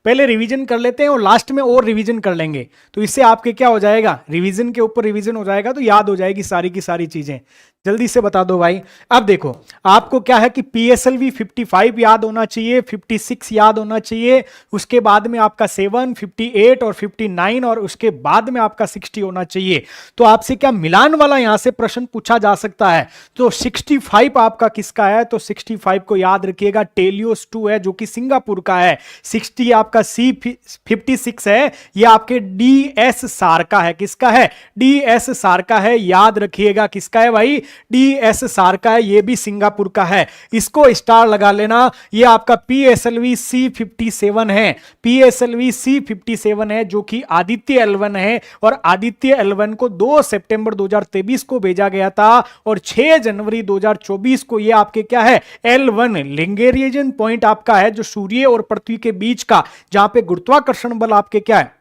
पहले रिवीजन कर लेते हैं और लास्ट में और रिवीजन कर लेंगे, तो इससे आपके क्या हो जाएगा, रिवीजन के ऊपर रिवीजन हो जाएगा, तो याद हो जाएगी सारी की सारी चीजें। जल्दी से बता दो भाई। अब देखो आपको क्या है कि PSLV 55 याद होना चाहिए, 56 याद होना चाहिए, उसके बाद में आपका 7, 58 और 59 और उसके बाद में आपका 60 होना चाहिए। तो आपसे क्या मिलान वाला यहां से प्रश्न पूछा जा सकता है। तो 65 आपका किसका है, तो 65 को याद रखिएगा टेलियोस 2 है जो कि सिंगापुर का है। 60 आपका C56 है, ये आपके DS सार्का है। किसका है, DS सार्का है, याद रखिएगा किसका है भाई, DS सार्का है, ये भी सिंगापुर का है। इसको स्टार लगा लेना। ये आपका PSLV C57 है, PSLV C57 है जो कि आदित्य L1 है, और आदित्य L1 को 2 सितंबर 2023 को भेजा गया था और 6 जनवरी 2024 को ये आपके क्या है, L1 लैग्रेंजियन पॉइंट आपका है जो सूर्य और पृथ्वी के बीच का, जहां पे गुरुत्वाकर्षण बल आपके क्या है।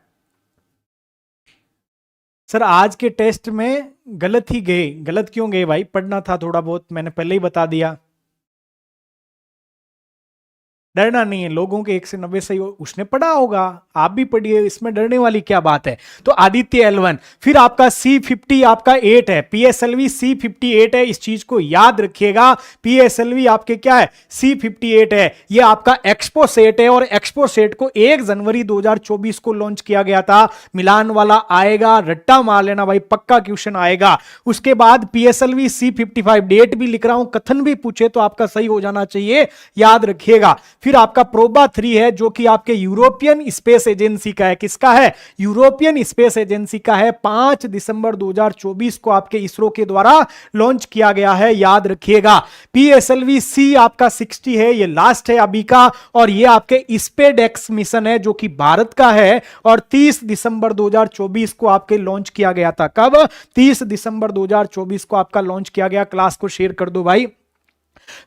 सर आज के टेस्ट में गलत ही गए, गलत क्यों गए भाई, पढ़ना था थोड़ा बहुत, मैंने पहले ही बता दिया। डरना नहीं है, लोगों के 1 से 90 सही उसने पढ़ा होगा, आप भी पढ़िए, इसमें डरने वाली क्या बात है। तो आदित्य L1, फिर आपका C50 आपका 8 है, PSLV C58 है, इस चीज को याद रखिएगा। PSLV आपके क्या है, C58 है, ये आपका एक्सपोसेट है, और एक्सपोसेट को 1 जनवरी 2024 को लॉन्च किया गया था। मिलान वाला आएगा, रट्टा मार लेना भाई, पक्का क्वेश्चन आएगा। उसके बाद PSLV C55, डेट भी लिख रहा हूं, कथन भी पूछे तो आपका सही हो जाना चाहिए, याद रखिएगा। फिर आपका प्रोबा 3 है जो कि आपके यूरोपियन स्पेस एजेंसी का है। किसका है, यूरोपियन स्पेस एजेंसी का है। 5 दिसंबर 2024 को आपके इसरो के द्वारा लॉन्च किया गया है, याद रखिएगा। PSLV C आपका 60 है, ये लास्ट है अभी का, और ये आपके स्पेडेक्स मिशन है जो कि भारत का है, और 30 दिसंबर 2024 को आपके लॉन्च किया गया था। कब, 30 दिसंबर 2024 को आपका लॉन्च किया गया। क्लास को शेयर कर दो भाई।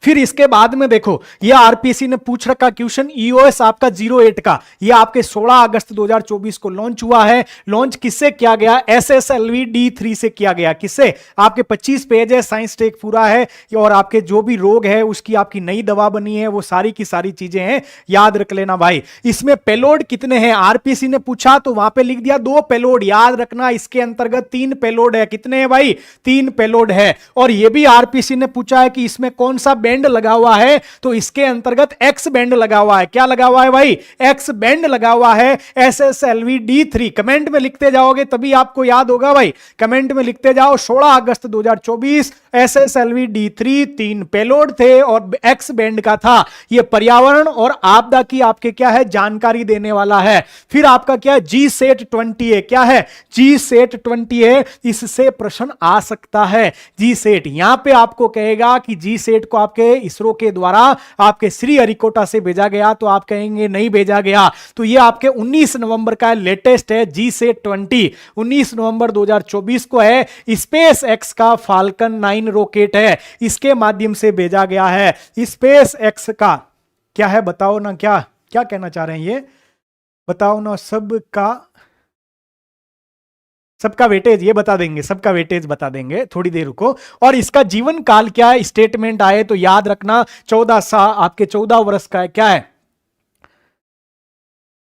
फिर इसके बाद में देखो, ये आरपीसी ने पूछ रखा क्वेश्चन EOS आपका 08 का, ये आपके 16 अगस्त 2024 को लॉन्च हुआ है। लॉन्च किससे किया गया, SSLV D3 से किया गया। किससे, आपके 25 पेज है, साइंस टेक पूरा है, और आपके जो भी रोग है उसकी आपकी नई दवा बनी है, वो सारी की सारी चीजें हैं, याद रख लेना भाई। इसमें पेलोड कितने हैं, आरपीसी ने पूछा तो वहां पे लिख दिया 2 पेलोड, याद रखना। इसके अंतर्गत 3 पेलोड है। कितने हैं भाई, 3 पेलोड है। और ये भी आरपीसी ने पूछा है कि इसमें कौन सा बैंड लगा हुआ है, तो इसके अंतर्गत X बैंड लगा हुआ है। क्या लगा हुआ है भाई, X बैंड लगा हुआ है। SSLV D3 कमेंट में लिखते जाओगे तभी आपको याद होगा भाई, कमेंट में लिखते जाओ। 16 अगस्त 2024 SSLV D3 3 पेलोड थे और X बैंड का था। यह पर्यावरण और आपदा की आपके क्या है, जानकारी देने वाला है। फिर आपका क्या है, GSAT 20 है। क्या है, GSAT 20 है, इससे प्रश्न आ सकता है। GSAT यहां पे आपको कहेगा कि GSAT को आपके इसरो के द्वारा आपके श्रीहरिकोटा से भेजा गया, तो आप कहेंगे नहीं भेजा गया। तो ये आपके 19 नवंबर का लेटेस्ट है, GSAT 20 19 नवंबर 2024 को है। स्पेस एक्स का फाल्कन 9 रॉकेट है, इसके माध्यम से भेजा गया है। स्पेस एक्स का क्या है बताओ ना, क्या क्या कहना चाह रहे हैं ये बताओ ना। सबका वेटेज ये बता देंगे, सबका वेटेज बता देंगे, थोड़ी देर रुको। और इसका जीवन काल क्या है, स्टेटमेंट आए तो याद रखना 14 साल आपके 14 वर्ष का है। क्या है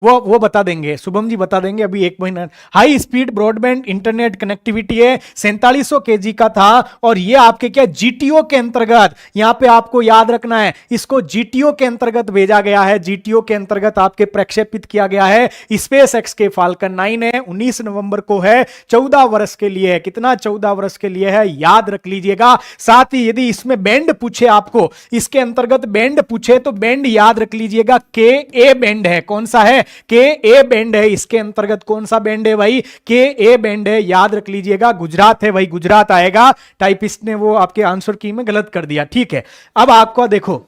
वो बता देंगे, शुभम जी बता देंगे अभी 1 महीना। High speed broadband internet connectivity है, 4700 kg का था, और ये आपके क्या GTO के अंतर्गत, यहां पे आपको याद रखना है, इसको GTO के अंतर्गत भेजा गया है। GTO के अंतर्गत आपके प्रक्षेपित किया गया है। स्पेस एक्स के फाल्कन 9 है, 19 नवंबर को है, 14 वर्ष के लिए है। कितना, 14 वर्ष के लिए है, याद रख लीजिएगा। साथ ही यदि इसमें बैंड पूछे आपको, इसके अंतर्गत बैंड पूछे तो बैंड याद रख लीजिएगा, KA बैंड है। कौन सा है, KA बैंड है। इसके अंतर्गत कौन सा बैंड है भाई, KA बैंड है, याद रख लीजिएगा। गुजरात है भाई, गुजरात आएगा। टाइपिस्ट ने वो आपके आंसर की में गलत कर दिया, ठीक है। अब आपको देखो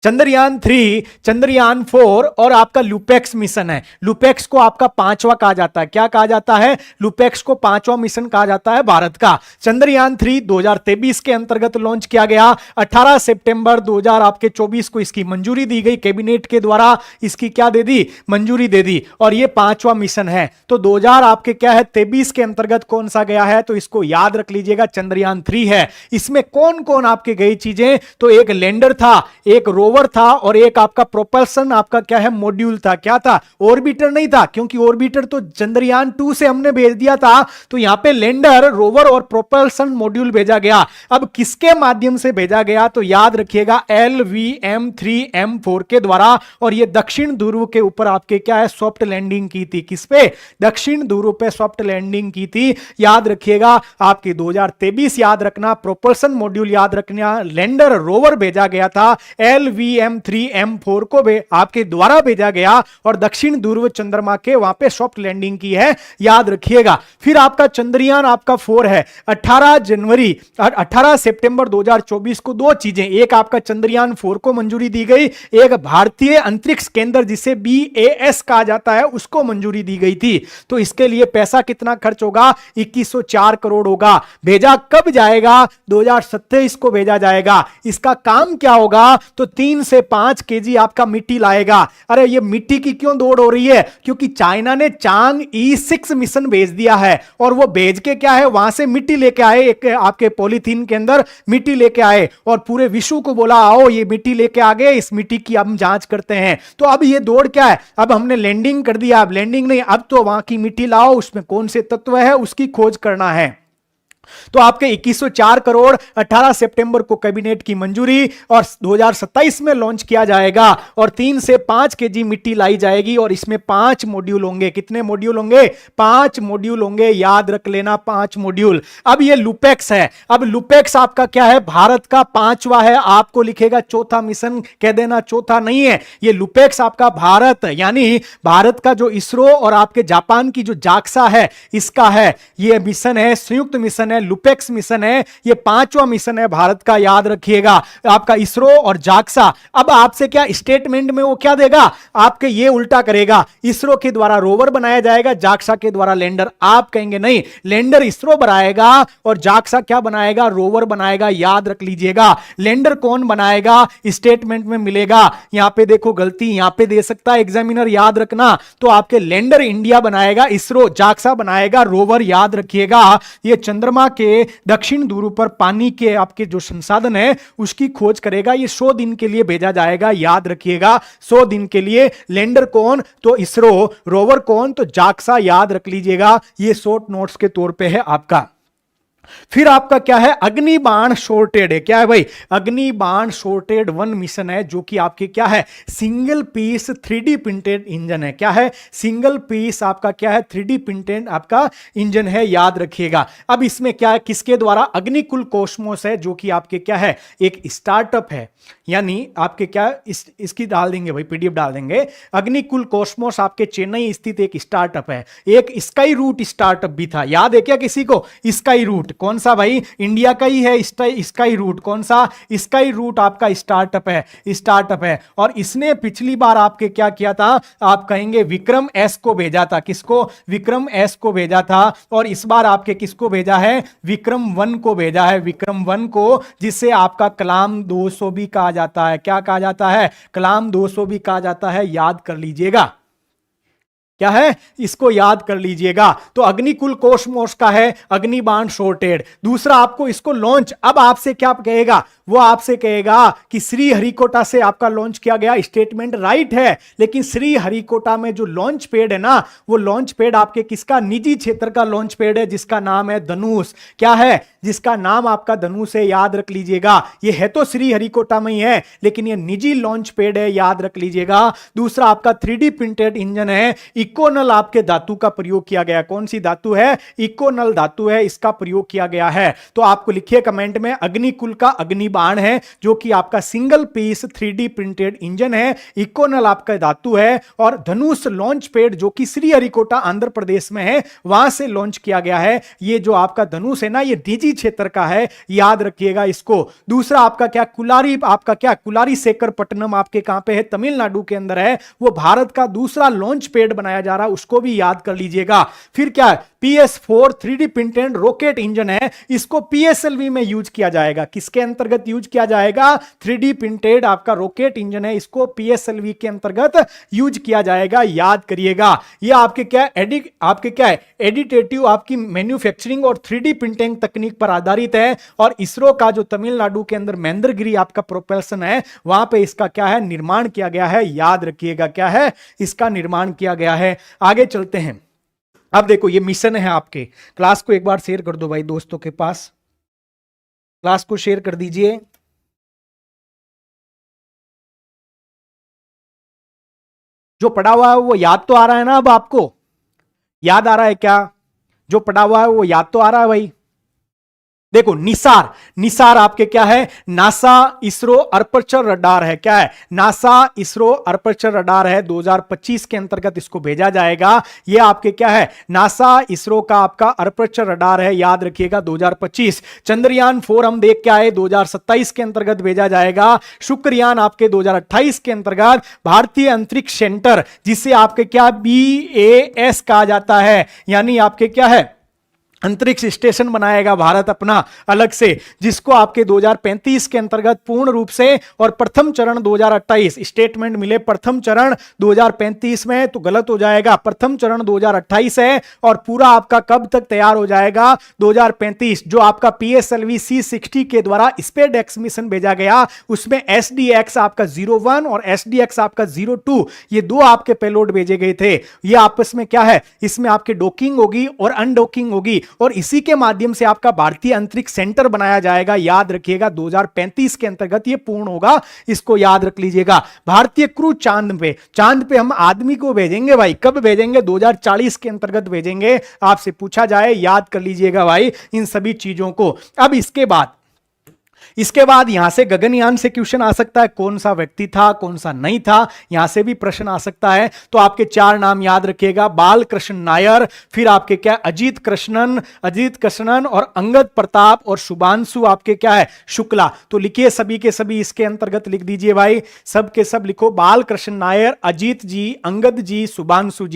चंद्रयान 3, चंद्रयान 4 और आपका लुपेक्स मिशन है। लुपेक्स को आपका 5वां कहा जाता है। क्या कहा जाता है, लुपेक्स को 5वां मिशन कहा जाता है भारत का। चंद्रयान 3 2023 के अंतर्गत लॉन्च किया गया। 18 सितंबर 2024 को इसकी मंजूरी दी गई, कैबिनेट के द्वारा इसकी क्या दे दी, मंजूरी दे दी, और ये 5वां मिशन है। तो 2000 आपके क्या है 23 के अंतर्गत कौन सा गया है, तो इसको याद रख लीजिएगा, चंद्रयान 3 है। इसमें कौन कौन आपके गई चीजें, तो एक लैंडर था, एक रोवर रोवर था और एक आपका प्रोपल्सन आपका क्या है मॉड्यूल था। क्या था? ऑर्बिटर नहीं था, क्योंकि ऑर्बिटर तो चंद्रयान 2 से हमने भेज दिया था। तो यहां पे लैंडर, रोवर और प्रोपल्सन मॉड्यूल भेजा गया। अब किसके माध्यम से भेजा गया? तो याद रखिएगा LVM-3M4 के द्वारा। और ये दक्षिण ध्रुव के ऊपर आपके क्या है सॉफ्ट लैंडिंग की थी। किस पे? दक्षिण ध्रुव पे सॉफ्ट लैंडिंग की थी। याद रखिएगा आपके 2023 याद रखना, प्रोपल्सन मॉड्यूल याद रखना, लैंडर रोवर भेजा गया था LVM-3M4 को आपके द्वारा भेजा गया और दक्षिण ध्रुव चंद्रमा के वहां पे सॉफ्ट लैंडिंग की है, याद रखिएगा। फिर आपका चंद्रयान आपका 4 है। 18 सितंबर 2024 को दो चीजें, एक आपका चंद्रयान 4 को मंजूरी दी गई, एक भारतीय अंतरिक्ष केंद्र जिसे BAS कहा जाता है उसको मंजूरी दी गई थी। तो इसके लिए पैसा कितना खर्च होगा? 2104 करोड़ होगा। भेजा कब जाएगा? 2027 को भेजा जाएगा। इसका काम क्या होगा? तो 3 से 5 केजी आपका मिट्टी लाएगा। अरे ये मिट्टी की क्यों दौड़ हो रही है? क्योंकि चाइना ने चांग E6 मिशन भेज दिया है और वो भेज के क्या है वहां से मिट्टी लेके आए, एक आपके पॉलीथीन के अंदर मिट्टी लेके आए और पूरे विश्व को बोला आओ ये मिट्टी लेके आ गए, इस मिट्टी की हम जांच करते हैं। तो अब ये दौड़ क्या है? अब हमने लैंडिंग कर दिया, अब लैंडिंग नहीं, अब तो वहां की मिट्टी लाओ, उसमें कौन से तत्व है उसकी खोज करना है। तो आपके 2104 करोड़ 18 सितंबर को कैबिनेट की मंजूरी और 2027 में लॉन्च किया जाएगा और 3 से 5 केजी मिट्टी लाई जाएगी और इसमें 5 मॉड्यूल होंगे। कितने मॉड्यूल होंगे? 5 मॉड्यूल होंगे, याद रख लेना 5 मॉड्यूल। अब ये लुपेक्स है। अब लुपेक्स आपका क्या है? भारत का 5वां है। आपको लिखेगा चौथा मिशन, कह देना चौथा नहीं है। ये लुपेक्स आपका भारत यानी भारत का जो इसरो और आपके जापान की जो जाक्सा है इसका है, ये मिशन है, संयुक्त मिशन है, लुपेक्स मिशन है, ये 5वां मिशन है भारत का, याद रखिएगा। आपका इसरो और जाक्सा। अब आपसे क्या स्टेटमेंट में वो क्या देगा? आपके ये उल्टा करेगा, इसरो के द्वारा रोवर बनाया जाएगा, जाक्सा के द्वारा लैंडर। आप कहेंगे नहीं, लैंडर इसरो बनाएगा और जाक्सा क्या बनाएगा? रोवर बनाएगा, याद रख लीजिएगा। लैंडर कौन बनाएगा? स्टेटमेंट में मिलेगा। यहां पे देखो गलती यहां पे दे सकता है एग्जामिनर, याद रखना। तो आपके लैंडर इंडिया बनाएगा, इसरो जाक्सा बनाएगा, रोवर, याद रखिएगा। ये चंद्रमा के दक्षिण ध्रुव पर पानी के आपके जो संसाधन है उसकी खोज करेगा। ये 100 दिन के लिए भेजा जाएगा, याद रखिएगा 100 दिन के लिए। लैंडर कौन? तो इसरो। रोवर कौन? तो जाक्सा, याद रख लीजिएगा। ये शॉर्ट नोट्स के तौर पे है आपका। फिर आपका क्या है? अग्निबाण शॉर्टेड है। क्या है भाई? अग्निबाण शॉर्टेड 1 मिशन है जो कि आपके क्या है? Single piece 3D printed engine है। क्या है? सिंगल पीस आपका क्या है? 3D प्रिंटेड आपका इंजन है, याद रखिएगा। अब इसमें क्या है? किसके द्वारा? अग्निकुल कॉस्मोस है जो कि आपके क्या है? एक स्टार्टअप है, यानी आपके क्या इसकी डाल देंगे भाई, PDF डाल देंगे। अग्निकुल कॉस्मोस आपके चेन्नई स्थित एक स्टार्टअप है। एक स्काई रूट स्टार्टअप भी था, याद है क्या किसी को? स्काई रूट कौन सा भाई? इंडिया का ही है स्काई रूट। कौन सा? स्काई रूट आपका स्टार्टअप है। और इसने पिछली बार आपके क्या किया था? आप कहेंगे विक्रम एस को भेजा था। किसको? विक्रम एस को भेजा था। और इस बार आपके किसको भेजा है? विक्रम 1 को भेजा है, विक्रम 1 को, जिसे आपका कलाम 200 भी कहा जाता है। क्या कहा जाता है? कलाम 200 भी कहा जाता है, याद कर लीजिएगा। क्या है? इसको याद कर लीजिएगा। तो अग्निकुल कॉस्मोस का है अग्निबाण शॉर्टेड। दूसरा आपको इसको लॉन्च, अब आपसे क्या कहेगा? वो आपसे कहेगा कि श्रीहरिकोटा से आपका लॉन्च किया गया। स्टेटमेंट राइट है, लेकिन श्रीहरिकोटा में जो लॉन्च पैड है ना, वो लॉन्च पैड आपके किसका? निजी क्षेत्र का लॉन्च पैड है जिसका नाम है धनुष। क्या है? जिसका नाम आपका धनुष है, याद रख लीजिएगा। ये है तो श्रीहरिकोटा में ही है, लेकिन ये निजी लॉन्च पैड है, याद रख लीजिएगा। दूसरा आपका 3D प्रिंटेड इंजन है। इकोनल आपके धातु का प्रयोग किया गया। कौन सी धातु है? इकोनल धातु है, इसका प्रयोग किया गया है। तो आपको लिखिए कमेंट में, अग्निकुल का अग्निबाण है जो कि आपका single piece 3D printed engine है, इकोनल आपका धातु है, और धनुष लॉन्च पैड जो कि श्रीहरिकोटा आंध्र प्रदेश में है, वहां से लॉन्च किया गया है। ये जो आपका धनुष है ना, ये निजी क्षेत्र का है, याद रखिएगा इसको। दूसरा आपका क्या? कुलारी, आपका क्या? कुलारी शेखर पट्टनम आपके कहां पे है? तमिलनाडु के अंदर है। वो भारत का दूसरा लॉन्च पैड बनाया जा रहा, उसको भी याद कर लीजिएगा। फिर क्या है? PS4 3D printed rocket engine है, इसको PSLV में यूज किया जाएगा। किसके अंतर्गत अंतर्गत यूज किया जाएगा। 3D प्रिंटेड आपका रॉकेट इंजन है, इसको PSLV के अंतर्गत यूज किया जाएगा, याद करिएगा। ये आपके क्या है एडिटेटिव आपकी मैन्युफैक्चरिंग और 3D प्रिंटिंग तकनीक पर आधारित है। और इसरो का जो तमिलनाडु के अंदर महेंद्रगिरी आपका प्रोपल्सन है, वहां पे इसका क्या है निर्माण किया गया है, याद रखिएगा क्या है इसका निर्माण किया गया है। आगे चलते हैं। अब देखो ये मिशन है आपके। क्लास को एक बार शेयर कर दो भाई दोस्तों के पास, क्लास को शेयर कर दीजिए। जो पढ़ा हुआ है वो याद तो आ रहा है ना? अब आपको याद आ रहा है क्या? जो पढ़ा हुआ है वो याद तो आ रहा है भाई? देखो निसार आपके क्या है, नासा इसरो अपर्चर रडार है। क्या है? नासा इसरो अपर्चर रडार है। 2025 के अंतर्गत इसको भेजा जाएगा। ये आपके क्या है, नासा इसरो का आपका अपर्चर रडार है, याद रखिएगा 2025। चंद्रयान 4 हम देख के आए, 2027 के अंतर्गत भेजा जाएगा। शुक्रयान आपके 2028 के अंतर्गत। भारतीय अंतरिक्ष सेंटर, जिसे आपके क्या BAS कहा जाता है, यानी आपके क्या है अंतरिक्ष स्टेशन बनाएगा भारत अपना अलग से, जिसको आपके 2035 के अंतर्गत पूर्ण रूप से, और प्रथम चरण 2028। स्टेटमेंट मिले प्रथम चरण 2035 में, तो गलत हो जाएगा। प्रथम चरण 2028 है और पूरा आपका कब तक तैयार हो जाएगा? 2035। जो आपका PSLV C60 के द्वारा स्पेसडेक्स मिशन भेजा गया, उसमें SDX आपका 01 और SDX आपका 02, ये दो आपके पेलोड भेजे गए थे। ये आपस में क्या है, इसमें आपके डॉकिंग होगी और अनडॉकिंग होगी, और इसी के माध्यम से आपका भारतीय अंतरिक्ष सेंटर बनाया जाएगा। याद रखिएगा 2035 के अंतर्गत ये पूर्ण होगा, इसको याद रख लीजिएगा। भारतीय क्रू चांद पे हम आदमी को भेजेंगे भाई। कब भेजेंगे? 2040 के अंतर्गत भेजेंगे। आपसे पूछा जाए, याद कर लीजिएगा भाई इन सभी चीजों को। अब इसके बाद यहां से गगनयान से क्वेश्चन आ सकता है, कौन सा व्यक्ति था, कौन सा नहीं था, यहां से भी प्रश्न आ सकता है। तो आपके चार नाम याद रखिएगा, बालकृष्ण नायर, फिर आपके क्या अजीत कृष्णन और अंगद प्रताप और शुभांशु आपके क्या है शुक्ला। तो लिखिए सभी के सभी इसके अंतर्गत लिख दीजिए भाई, सब के सब लिखो, बालकृष्ण नायर, अजीत जी, अंगद जी, शुभांशु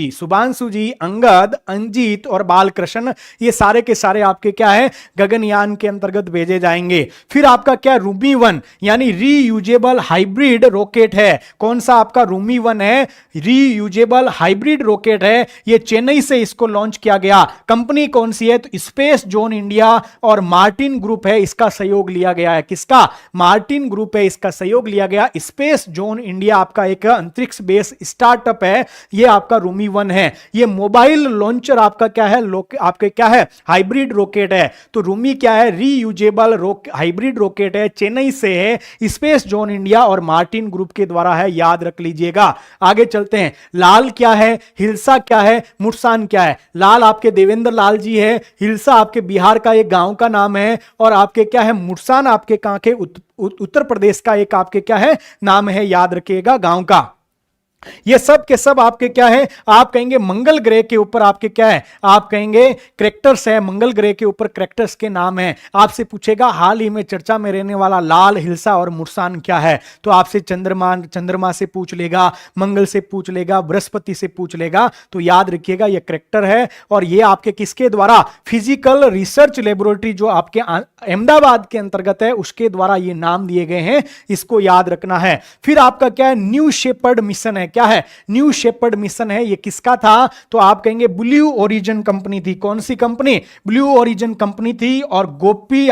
जी, अंगद, अंजीत और बालकृष्ण, ये सारे के सारे आपके क्या है गगनयान के अंतर्गत भेजे जाएंगे। फिर आपका क्या रूमी 1 यानी रीयूजेबल हाइब्रिड रॉकेट है। कौन सा आपका रूमी 1 है? रीयूजेबल हाइब्रिड रॉकेट है। ये चेन्नई से इसको लॉन्च किया गया। कंपनी कौन सी है? तो स्पेस जोन इंडिया और मार्टिन ग्रुप है, इसका सहयोग लिया गया है। किसका? मार्टिन ग्रुप है, इसका सहयोग लिया गया। स्पेस जोन इंडिया आपका एक अंतरिक्ष बेस स्टार्टअप है, ये आपका रूमी 1 है। ये मोबाइल लॉन्चर आपका क्या है, आपके क्या है हाइब्रिड रॉकेट है। तो रूमी क्या है? रीयूजेबल हाइब्रिड रॉकेट है, चेन्नई से है, स्पेस जोन इंडिया और मार्टिन ग्रुप के द्वारा है, याद रख लीजिएगा। आगे चलते हैं। लाल क्या है, हिल्सा क्या है, मुर्सान क्या है? लाल आपके देवेंद्र लाल जी है, हिल्सा आपके बिहार का एक गांव का नाम है, और आपके क्या है मुर्सान आपके कहां के उत्तर प्रदेश का एक आपके क्या है नाम है, याद रखिएगा गांव का। ये सब के सब आपके क्या है, आप कहेंगे मंगल ग्रह के ऊपर आपके क्या है, आप कहेंगे करेक्टर्स है, मंगल ग्रह के ऊपर करेक्टर्स के नाम है। आपसे हाल ही में चर्चा में रहने वाला लाल, हिल्सा और मुर्सान क्या है? तो आपसे चंद्रमा से पूछ लेगा, मंगल से पूछ लेगा, बृहस्पति से पूछ लेगा। तो याद रखिएगा ये करेक्टर है, और ये आपके किसके द्वारा? फिजिकल रिसर्च लेबोरेटरी जो आपके अहमदाबाद के अंतर्गत है, उसके द्वारा ये नाम दिए गए हैं, इसको याद रखना है। फिर आपका क्या है? न्यू शेपर्ड मिशन है। क्या है? न्यू शेपर्ड मिशन है। ये किसका था? तो आप कहेंगे ब्लू ओरिजिन कंपनी थी। कौन सी कंपनी? ब्लू ओरिजिन कंपनी थी। और गोपी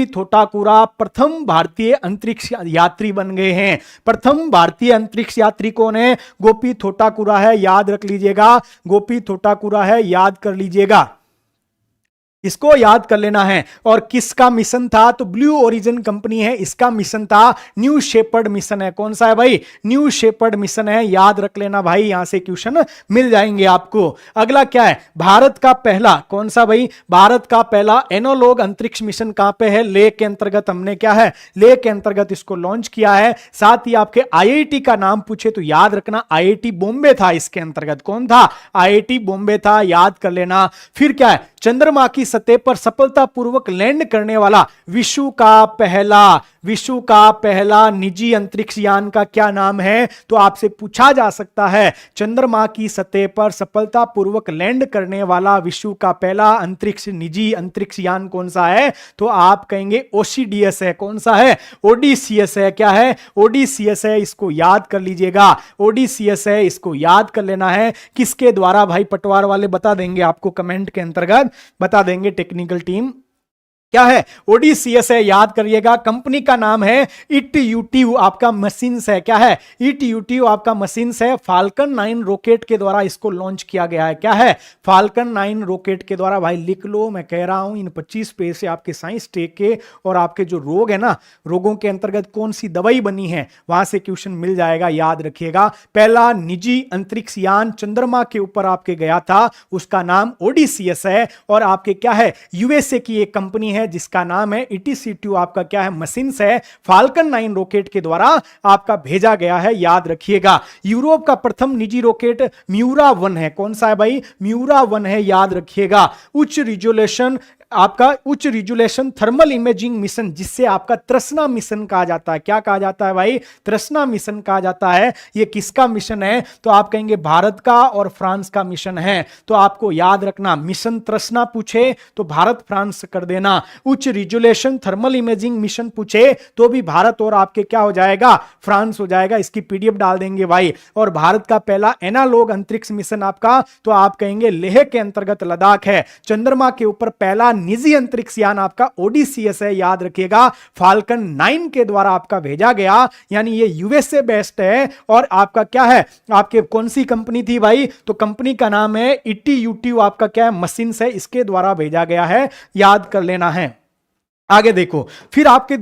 थोटाकुरा प्रथम भारतीय अंतरिक्ष यात्री बन गए हैं। प्रथम भारतीय अंतरिक्ष यात्री कौन है? गोपी थोटाकुरा है, याद रख लीजिएगा, गोपी थोटाकुरा है, याद कर लीजिएगा, इसको याद कर लेना है। और किसका मिशन था? तो ब्लू ओरिजिन कंपनी है, इसका मिशन था। न्यू शेपर्ड मिशन है। कौन सा है भाई? न्यू शेपर्ड मिशन है, याद रख लेना भाई, यहां से क्वेश्चन मिल जाएंगे आपको। अगला क्या है? भारत का पहला, कौन सा भाई? भारत का पहला एनोलॉग अंतरिक्ष मिशन कहां पे है? लेह के अंतर्गत हमने क्या है, लेह के अंतर्गत इसको लॉन्च किया है। साथ ही आपके IIT का नाम पूछे तो याद रखना IIT बॉम्बे था इसके अंतर्गत। कौन था? IIT बॉम्बे था, याद कर लेना। फिर क्या है? चंद्रमा की सतह पर सफलतापूर्वक लैंड करने वाला विश्व का पहला विश्व का पहला निजी अंतरिक्ष यान का क्या नाम है? तो आपसे पूछा जा सकता है चंद्रमा की सतह पर सफलतापूर्वक लैंड करने वाला विश्व का पहला निजी अंतरिक्ष यान कौन सा है? तो आप कहेंगे ओसीडीएस है। कौन सा है? ओडीसीएस है। क्या है? ओडीसीएस है। इसको याद कर लीजिएगा, ओडीसीएस है, इसको याद कर लेना है। किसके द्वारा? भाई पटवार वाले बता देंगे आपको, कमेंट के अंतर्गत बता देंगे टेक्निकल टीम। क्या है? ओडीसीएस है, याद करिएगा। कंपनी का नाम है इटयूटिव आपका मशीन्स है। क्या है? इटयूटिव आपका मशीन्स है। फाल्कन 9 रॉकेट के द्वारा इसको लॉन्च किया गया है। क्या है? फाल्कन 9 रॉकेट के द्वारा। भाई लिख लो, मैं कह रहा हूं इन 25 पेज से आपके साइंस टेक के और आपके जो रोग है ना, रोगों के अंतर्गत कौन सी दवाई बनी है, वहां से क्वेश्चन मिल जाएगा, याद रखिएगा। पहला निजी अंतरिक्ष यान चंद्रमा के ऊपर आपके गया था, उसका नाम ओडीसीएस है। और आपके क्या है? यूएसए की एक कंपनी है जिसका नाम है इटीसी2 आपका क्या है? मशीन्स है। फाल्कन 9 रॉकेट के द्वारा आपका भेजा गया है, याद रखिएगा। यूरोप का प्रथम निजी रॉकेट म्यूरा 1 है। कौन सा है भाई? म्यूरा 1 है, याद रखिएगा। उच्च रिजोल्यूशन थर्मल इमेजिंग मिशन, जिससे आपका तृष्णा मिशन कहा जाता है। क्या कहा जाता है भाई? तृष्णा मिशन कहा जाता है। यह किसका मिशन है? तो आप कहेंगे भारत का और फ्रांस का मिशन है। तो आपको याद रखना, मिशन तृष्णा पूछे तो भारत फ्रांस कर देना। उच्च रिजोल्यूशन थर्मल इमेजिंग मिशन पूछे तो भी भारत और आपके क्या हो जाएगा? फ्रांस हो जाएगा। इसकी पीडीएफ डाल देंगे भाई। और भारत का पहला एनालॉग अंतरिक्ष मिशन आपका, तो आप कहेंगे लेह के अंतर्गत लद्दाख है। चंद्रमा के ऊपर पहला निजी अंतरिक्ष यान आपका ओडीसीएस है, याद रखिएगा। फाल्कन 9 के द्वारा आपका भेजा गया, यानी ये यूएसए बेस्ड है। और आपका क्या है? आपके कौन सी कंपनी थी भाई? तो कंपनी का नाम है इटीयूटिव आपका क्या है? मशीन्स है। इसके द्वारा भेजा गया है, याद कर लेना है। आगे देखो, फिर आपके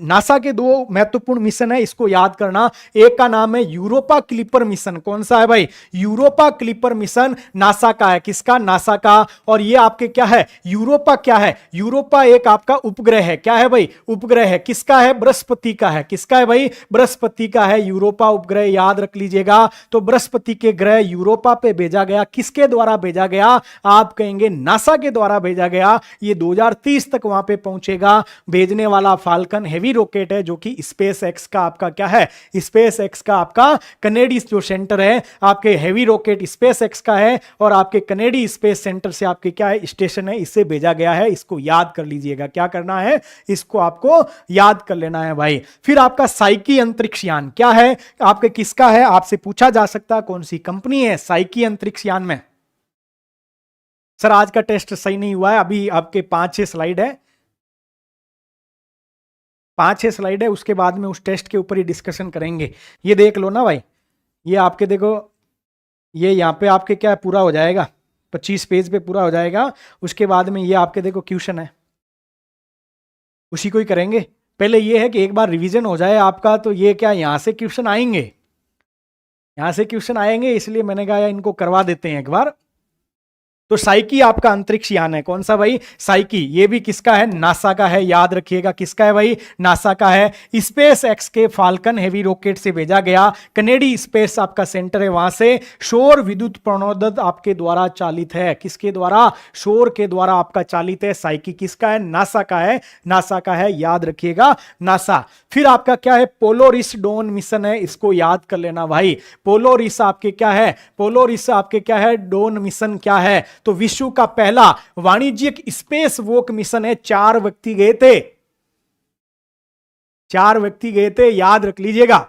नासा के 2 महत्वपूर्ण मिशन है, इसको याद करना। एक का नाम है यूरोपा क्लिपर मिशन। कौन सा है भाई? यूरोपा क्लिपर मिशन नासा का है। किसका? नासा का। और ये आपके क्या है? यूरोपा क्या है? यूरोपा एक आपका उपग्रह है। क्या है भाई? उपग्रह है। किसका है? बृहस्पति का है। किसका है भाई? बृहस्पति का है यूरोपा उपग्रह, याद रख लीजिएगा। तो बृहस्पति के ग्रह यूरोपा पे भेजा गया। किसके द्वारा भेजा गया? आप कहेंगे नासा के द्वारा भेजा गया। ये 2030 तक वहां पे पहुंचेगा। भेजने वाला फाल्कन हेवी रॉकेट है, जो कि स्पेस एक्स का आपका क्या है? स्पेस एक्स का आपका कनेडी जो सेंटर है, आपके हेवी रॉकेट स्पेस एक्स का है। और आपके कनेडी स्पेस सेंटर से आपके क्या है? स्टेशन है, इससे भेजा गया है। इसको याद कर लीजिएगा। क्या करना है? इसको आपको याद कर लेना है भाई। फिर आपका साइकी अंतरिक्ष यान क्या है? आपके किसका है? आपसे पूछा जा सकता है कौन सी कंपनी है साइकी अंतरिक्ष यान में। सर आज का टेस्ट सही नहीं हुआ है, अभी आपके 5-6 स्लाइड है, 5-6 स्लाइड है, उसके बाद में उस टेस्ट के ऊपर ही डिस्कशन करेंगे। ये देख लो ना भाई, ये आपके देखो, ये यहाँ पे आपके क्या पूरा हो जाएगा, 25 पेज पे पूरा हो जाएगा। उसके बाद में ये आपके देखो क्वेश्चन है, उसी को ही करेंगे। पहले ये है कि एक बार रिवीजन हो जाए आपका, तो ये क्या यहाँ से क्वेश्चन आएंगे, यहाँ से क्वेश्चन आएंगे, इसलिए मैंने कहा इनको करवा देते हैं एक बार। तो साइकी आपका अंतरिक्ष यान है। कौन सा भाई? साइकी। ये भी किसका है? नासा का है, याद रखिएगा। किसका है भाई? नासा का है। स्पेस एक्स के फाल्कन हेवी रॉकेट से भेजा गया। कनेडी स्पेस आपका सेंटर है, वहां से सौर विद्युत प्रणोदक आपके द्वारा चालित है। किसके द्वारा? सौर के द्वारा आपका चालित है। साइकी किसका है? नासा का है, नासा का है, याद रखिएगा, नासा। फिर आपका क्या है? पोलोरिस डॉन मिशन है, इसको याद कर लेना भाई। पोलोरिस आपके क्या है? पोलोरिस आपके क्या है? डॉन मिशन क्या है? तो विश्व का पहला वाणिज्यिक स्पेस वॉक मिशन है। 4 व्यक्ति गए थे, 4 व्यक्ति गए थे, याद रख लीजिएगा,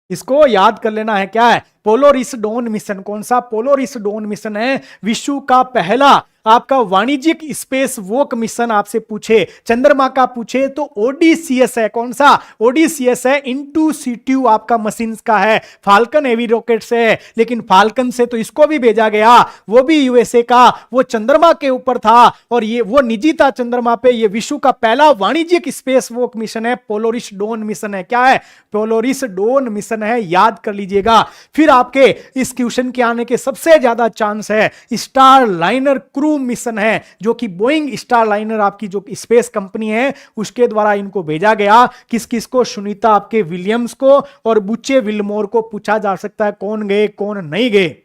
इसको याद कर लेना है। क्या है? पोलोरिस डॉन मिशन। कौन सा? पोलोरिस डॉन मिशन है विश्व का पहला आपका वाणिज्यिक स्पेस वॉक मिशन। आपसे पूछे चंद्रमा का पूछे तो ओडीसीएस है। कौन सा? ओडीसीएस है। इनटूसिटिव आपका मशीन्स का है, फाल्कन हेवी रॉकेट से है। लेकिन फाल्कन से तो इसको भी भेजा गया, वो भी यूएसए का, वो चंद्रमा के ऊपर था और ये वो निजी था चंद्रमा पे। ये विश्व का पहला वाणिज्यिक स्पेस वॉक मिशन है, पोलोरिस डॉन मिशन है। क्या है? पोलोरिस डॉन मिशन है, याद कर लीजिएगा। फिर आपके इस क्वेश्चन के आने के सबसे ज्यादा चांस है स्टार लाइनर क्रू मिशन है, जो कि बोइंग स्टार लाइनर आपकी जो स्पेस कंपनी है उसके द्वारा इनको भेजा गया। किस किस को? सुनीता आपके विलियम्स को और बुचे विलमोर को। पूछा जा सकता है कौन गए कौन नहीं गए।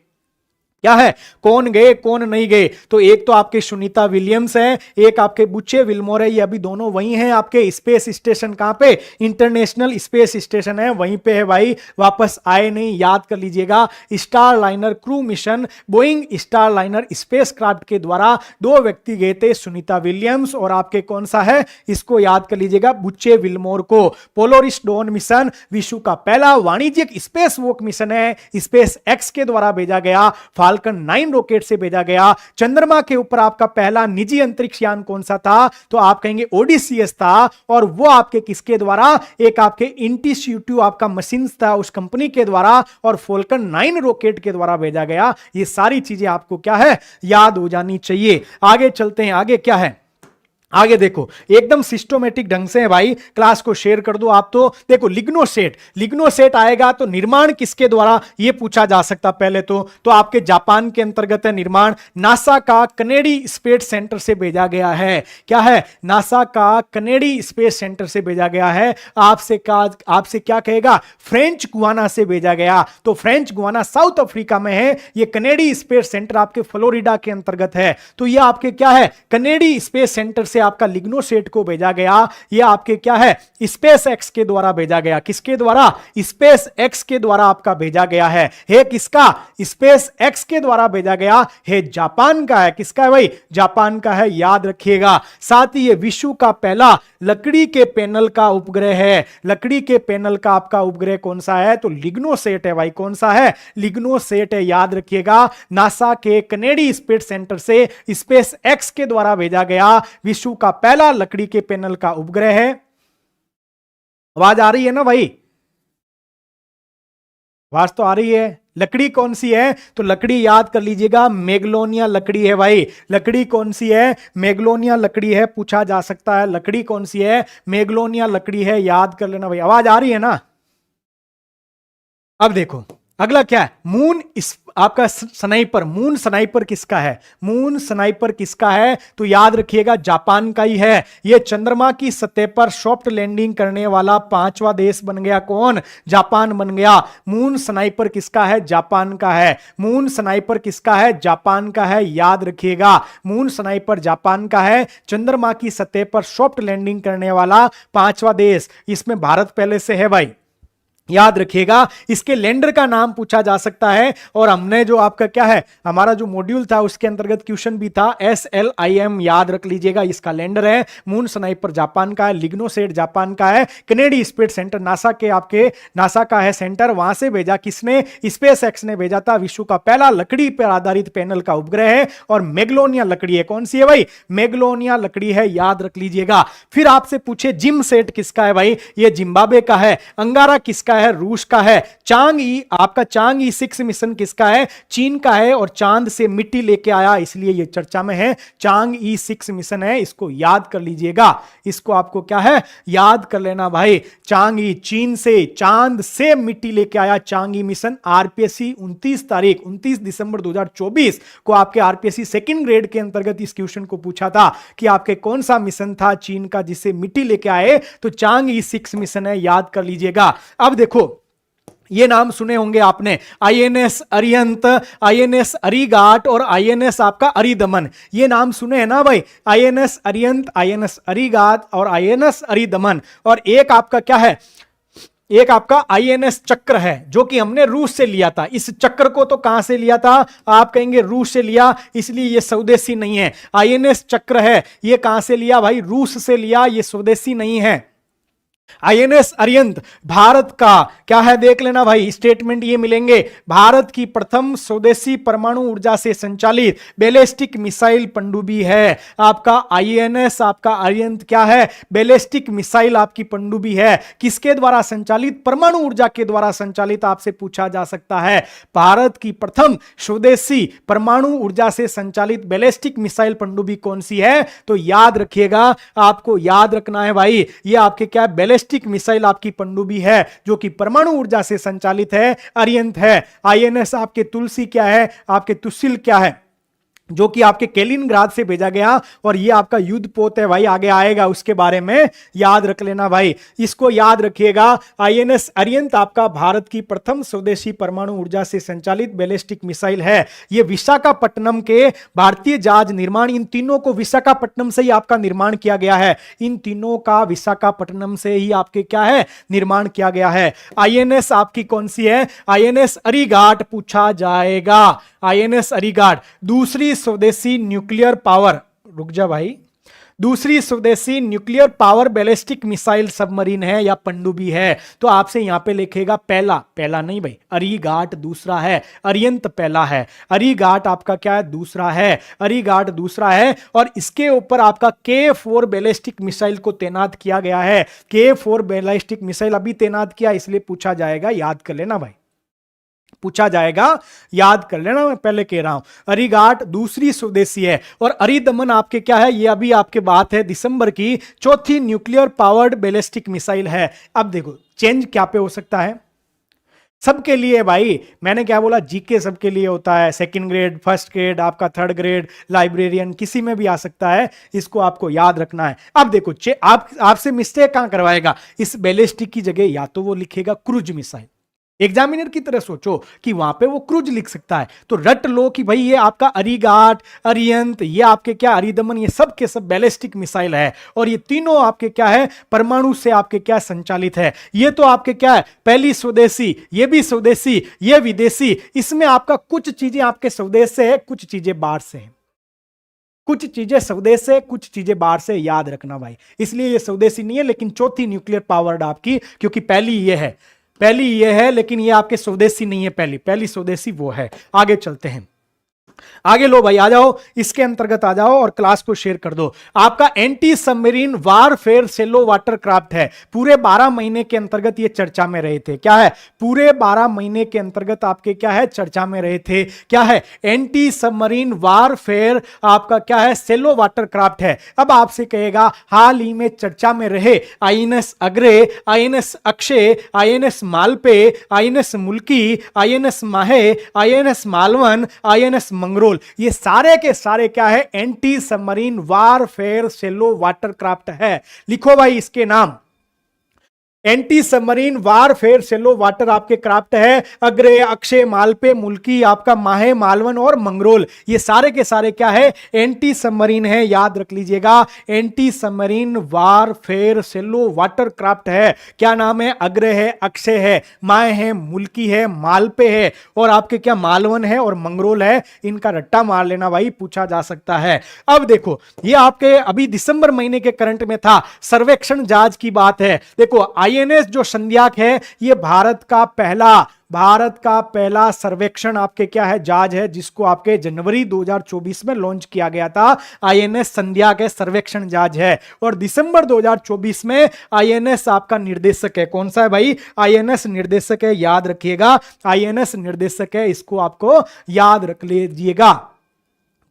क्या है, कौन गए कौन नहीं गए। तो एक तो आपके सुनीता विलियम्स हैं, एक आपके बुचे विल्मोर है, ये अभी दोनों वही हैं आपके स्पेस स्टेशन। कहां पे, इंटरनेशनल स्पेस स्टेशन है, वहीं पे है भाई, वापस आए नहीं, याद कर लीजिएगा। Star liner crew mission, Boeing star liner space craft के द्वारा 2 व्यक्ति गए थे, सुनीता विलियम्स और आपके कौन सा है, इसको याद कर लीजिएगा, बुचे विल्मोर को। पोलोरिस डॉन मिशन विश्व का पहला वाणिज्यिक स्पेस वॉक मिशन है, स्पेस एक्स के द्वारा भेजा गया, फाल्कन 9 रॉकेट से भेजा गया। चंद्रमा के ऊपर आपका पहला निजी अंतरिक्ष यान कौन सा था, तो आप कहेंगे ओडिसियस था, और वो आपके किसके द्वारा, एक आपके इंस्टीट्यूट आपका मशीन था उस कंपनी के द्वारा, और फाल्कन 9 रॉकेट के द्वारा भेजा गया। ये सारी चीजें आपको क्या है, याद हो जानी चाहिए। आगे चलते हैं, आगे क्या है, आगे देखो एकदम सिस्टोमेटिक ढंग से है भाई, क्लास को शेयर कर दो आप। तो देखो लिग्नोसेट, लिग्नोसेट आएगा तो निर्माण किसके द्वारा, ये पूछा जा सकता पहले तो आपके जापान के अंतर्गत है निर्माण, नासा का कनेडी स्पेस सेंटर से भेजा गया है। क्या है, नासा का कनेडी स्पेस सेंटर से भेजा गया है। आपसे क्या कहेगा, फ्रेंच गुआना से भेजा गया। तो फ्रेंच गुआना साउथ अफ्रीका में है, ये कनेडी स्पेस सेंटर आपके फ्लोरिडा के अंतर्गत है। तो ये आपके क्या है, कनेडी स्पेस सेंटर से आपका लिग्नोसेट को भेजा गया। यह आपके क्या है, स्पेस एक्स के द्वारा भेजा गया। किसके द्वारा, स्पेस एक्स के द्वारा आपका भेजा गया है। किसका, स्पेस एक्स के द्वारा भेजा गया है, जापान का है। किसका है भाई, जापान का है, याद रखिएगा। साथ ही ये विश्व का पहला लकड़ी के पैनल का उपग्रह है। लकड़ी के पैनल का आपका उपग्रह कौन सा है, तो लिग्नोसेट है भाई। कौन सा है, लिग्नोसेट है, याद रखिएगा। नासा के कनेडी स्पेस सेंटर से स्पेस एक्स के द्वारा भेजा गया विश्व का पहला लकड़ी के पैनल का उपग्रह है। आवाज आ रही है ना भाई, आवाज तो आ रही है। लकड़ी कौन सी है, तो लकड़ी याद कर लीजिएगा, मैग्नोलिया लकड़ी है भाई। लकड़ी कौन सी है, मैग्नोलिया लकड़ी है, पूछा जा सकता है। लकड़ी कौन सी है, मैग्नोलिया लकड़ी है, याद कर लेना भाई। आवाज आ रही है ना। अब देखो अगला क्या है, मून आपका स्नाइपर। मून स्नाइपर किसका है, मून स्नाइपर किसका है, तो याद रखिएगा जापान का ही है। यह चंद्रमा की सतह पर सॉफ्ट लैंडिंग करने वाला 5वां देश बन गया। कौन, जापान बन गया। मून स्नाइपर किसका है, जापान का है। मून स्नाइपर किसका है, जापान का है, याद रखिएगा। मून स्नाइपर जापान का है। चंद्रमा की सतह पर सॉफ्ट लैंडिंग करने वाला 5वां देश, इसमें भारत पहले से है भाई, याद रखिएगा। इसके लैंडर का नाम पूछा जा सकता है। और हमने जो आपका क्या है, हमारा जो मॉड्यूल था उसके अंतर्गत क्वेश्चन भी था, SLIM, याद रख लीजिएगा। इसका लैंडर है। मून स्नाइपर जापान का है, लिग्नोसेट जापान का है, कनेडी स्पेस सेंटर नासा के आपके नासा का है सेंटर, वहां से भेजा किसने, स्पेस एक्स ने भेजा था। विश्व का पहला लकड़ी पर आधारित पैनल का उपग्रह है। और मैग्नोलिया लकड़ी है, कौन सी है भाई, मैग्नोलिया लकड़ी है, याद रख लीजिएगा। फिर आपसे पूछे जिम सेट किसका है भाई, ये जिम्बाब्वे का है। अंगारा किसका है, रूस का है। चांग ई आपका चांग ई 6 मिशन किसका है, चीन का है, और चांद से मिट्टी लेके आया, इसलिए ये चर्चा में है। चांग ई 6 मिशन है, इसको याद कर लीजिएगा। इसको आपको क्या है, याद कर लेना भाई। चांग ई चीन से चांद से मिट्टी लेके आया, चांग ई मिशन। आरपीएससी 29 दिसंबर 2024 को आपके आरपीएससी सेकंड ग्रेड के अंतर्गत इस क्वेश्चन को पूछा था कि आपके कौन सा मिशन था चीन का जिससे मिट्टी लेके आए, तो चांग ई 6 मिशन है, याद कर लीजिएगा। अब देखो ये नाम सुने होंगे आपने, आईएनएस अरिहंत, आईएनएस अरिघाट और आईएनएस आपका अरिदमन। ये नाम सुने हैं ना भाई, आईएनएस अरिहंत, आईएनएस अरिघाट और आईएनएस अरिदमन। और एक आपका क्या है, एक आपका आईएनएस चक्र है, जो कि हमने रूस से लिया था। इस चक्र को तो कहां से लिया था, आप कहेंगे रूस से लिया, इसलिए ये स्वदेशी नहीं है। आईएनएस चक्र है, ये कहां से लिया भाई, रूस से लिया, ये स्वदेशी नहीं है। आईएनएस अरिहंत भारत का क्या है, देख लेना भाई, स्टेटमेंट ये मिलेंगे। भारत की प्रथम स्वदेशी परमाणु ऊर्जा से संचालित बैलिस्टिक मिसाइल पनडुब्बी है आपका आईएनएस आपका अरिहंत। क्या है, बैलिस्टिक मिसाइल आपकी पनडुब्बी है। किसके द्वारा संचालित, परमाणु ऊर्जा के द्वारा संचालित, आपसे पूछा जा सकता है। भारत की प्रथम स्वदेशी परमाणु ऊर्जा से संचालित बैलिस्टिक मिसाइल पनडुब्बी कौन सी है, तो याद रखिएगा, आपको याद रखना है भाई। ये आपके क्या है, बैलिस्टिक मिसाइल आपकी पनडुब्बी है, जो कि परमाणु ऊर्जा से संचालित है, अरिहंत है। आईएनएस आपके तुलसी क्या है, आपके तुसिल क्या है, जो कि आपके कैलिनग्राद से भेजा गया, और ये आपका युद्ध पोत है भाई, आगे आएगा उसके बारे में याद रख लेना भाई, इसको याद रखिएगा। आईएनएस अरिहंत आपका भारत की प्रथम स्वदेशी परमाणु ऊर्जा से संचालित बैलिस्टिक मिसाइल है। ये विशाखापट्टनम के भारतीय जहाज निर्माण, इन तीनों को विशाखापट्टनम से ही आपका निर्माण किया गया है, इन तीनों का विशाखापट्टनम से ही आपके क्या है निर्माण किया गया है। आईएनएस आपकी कौन सी है? आईएनएस अरिघाट पूछा जाएगा। आईएनएस अरिघाट दूसरी स्वदेशी न्यूक्लियर पावर, रुक जा भाई, दूसरी स्वदेशी nuclear power ballistic missile submarine है या पनडुब्बी है। तो आपसे यहां पे लिखेगा पहला, पहला नहीं भाई, अरिघाट दूसरा है, अरिहंत पहला है, अरिघाट आपका क्या है दूसरा है, अरिघाट दूसरा है, और इसके ऊपर आपका K4 बैलिस्टिक मिसाइल को तैनात किया गया है। K4 बैलिस्टिक मिसाइल अभी तैनात किया, इसलिए पूछा जाएगा, याद कर लेना भाई, पूछा जाएगा, याद कर लेना, मैं पहले कह रहा हूं। अरिघाट दूसरी स्वदेशी है, और अरिदमन आपके क्या है, ये अभी आपके बात है दिसंबर की, चौथी न्यूक्लियर पावर्ड बैलिस्टिक मिसाइल है। अब देखो चेंज क्या पे हो सकता है, सबके लिए भाई, मैंने क्या बोला, जीके सबके लिए होता है, सेकंड ग्रेड, फर्स्ट ग्रेड, आपका थर्ड ग्रेड, लाइब्रेरियन, किसी में भी आ सकता है, इसको आपको याद रखना है। अब देखो आपसे मिस्टेक कहां करवाएगा, इस बैलिस्टिक की जगह या तो वो लिखेगा क्रूज मिसाइल, एग्जामिनर की तरह सोचो कि वहां पे वो क्रूज लिख सकता है, तो रट लो कि भाई ये आपका अरिघाट, अरिहंत, ये आपके क्या अरिदमन, ये सब के सब बैलिस्टिक मिसाइल है, और ये तीनों आपके क्या है परमाणु से आपके क्या संचालित है। ये तो आपके क्या है पहली स्वदेशी, ये भी स्वदेशी, ये विदेशी, इसमें आपका कुछ चीजें आपके स्वदेश से है, कुछ चीजें बाहर से है, कुछ चीजें स्वदेश से, कुछ चीजें बाहर से, याद रखना भाई। इसलिए ये स्वदेशी नहीं है, लेकिन चौथी न्यूक्लियर पावर्ड आपकी, क्योंकि पहली ये है, पहली ये है, लेकिन ये आपके स्वदेशी नहीं है, पहली स्वदेशी वो है। आगे चलते हैं, आगे लो भाई, आ जाओ, इसके अंतर्गत आ जाओ और क्लास को शेयर कर दो। आपका anti submarine warfare shallow water craft है, पूरे 12 महीने के अंतर्गत ये चर्चा में रहे थे। क्या है? पूरे 12 महीने के अंतर्गत आपके क्या है चर्चा में रहे थे। क्या है? एंटी सबमरीन वारफेयर आपका क्या है सेलो वाटर क्राफ्ट है। अब आपसे कहेगा हाल ही में चर्चा में रहे आईएनएस अग्रे, INS Akshay, INS Malpe, INS मुल्की, आईएनएस माहे, आईएनएस मालवन, आईएनएस मंगरोल, ये सारे के सारे क्या है anti submarine warfare shallow water craft है। लिखो भाई इसके नाम, anti submarine warfare shallow water आपके क्राफ्ट है। अग्रे, अक्षय, मालपे, मुल्की, आपका माहे, मालवन और मंगरोल, ये सारे के सारे क्या है एंटी सबमरीन है, याद रख लीजिएगा। Anti submarine warfare shallow water craft है। क्या नाम है? अग्रे है, अक्षय है, माहे है, मुल्की है, मालपे है, और आपके क्या मालवन है और मंगरोल है। इनका रट्टा मार लेना भाई, पूछा जा सकता है। अब देखो ये आपके अभी दिसंबर महीने के करंट में था, सर्वेक्षण जहाज की बात है। देखो आईएनएस जो संध्याक है, ये भारत का पहला सर्वेक्षण आपके क्या है जहाज है, जिसको आपके जनवरी 2024 में लॉन्च किया गया था। आईएनएस संध्याक है, सर्वेक्षण जहाज है, और दिसंबर 2024 में आईएनएस आपका निर्देशक है। कौन सा है भाई? आईएनएस निर्देशक है, याद रखिएगा, आईएनएस निर्देशक है, इसको आपको याद रख लीजिएगा।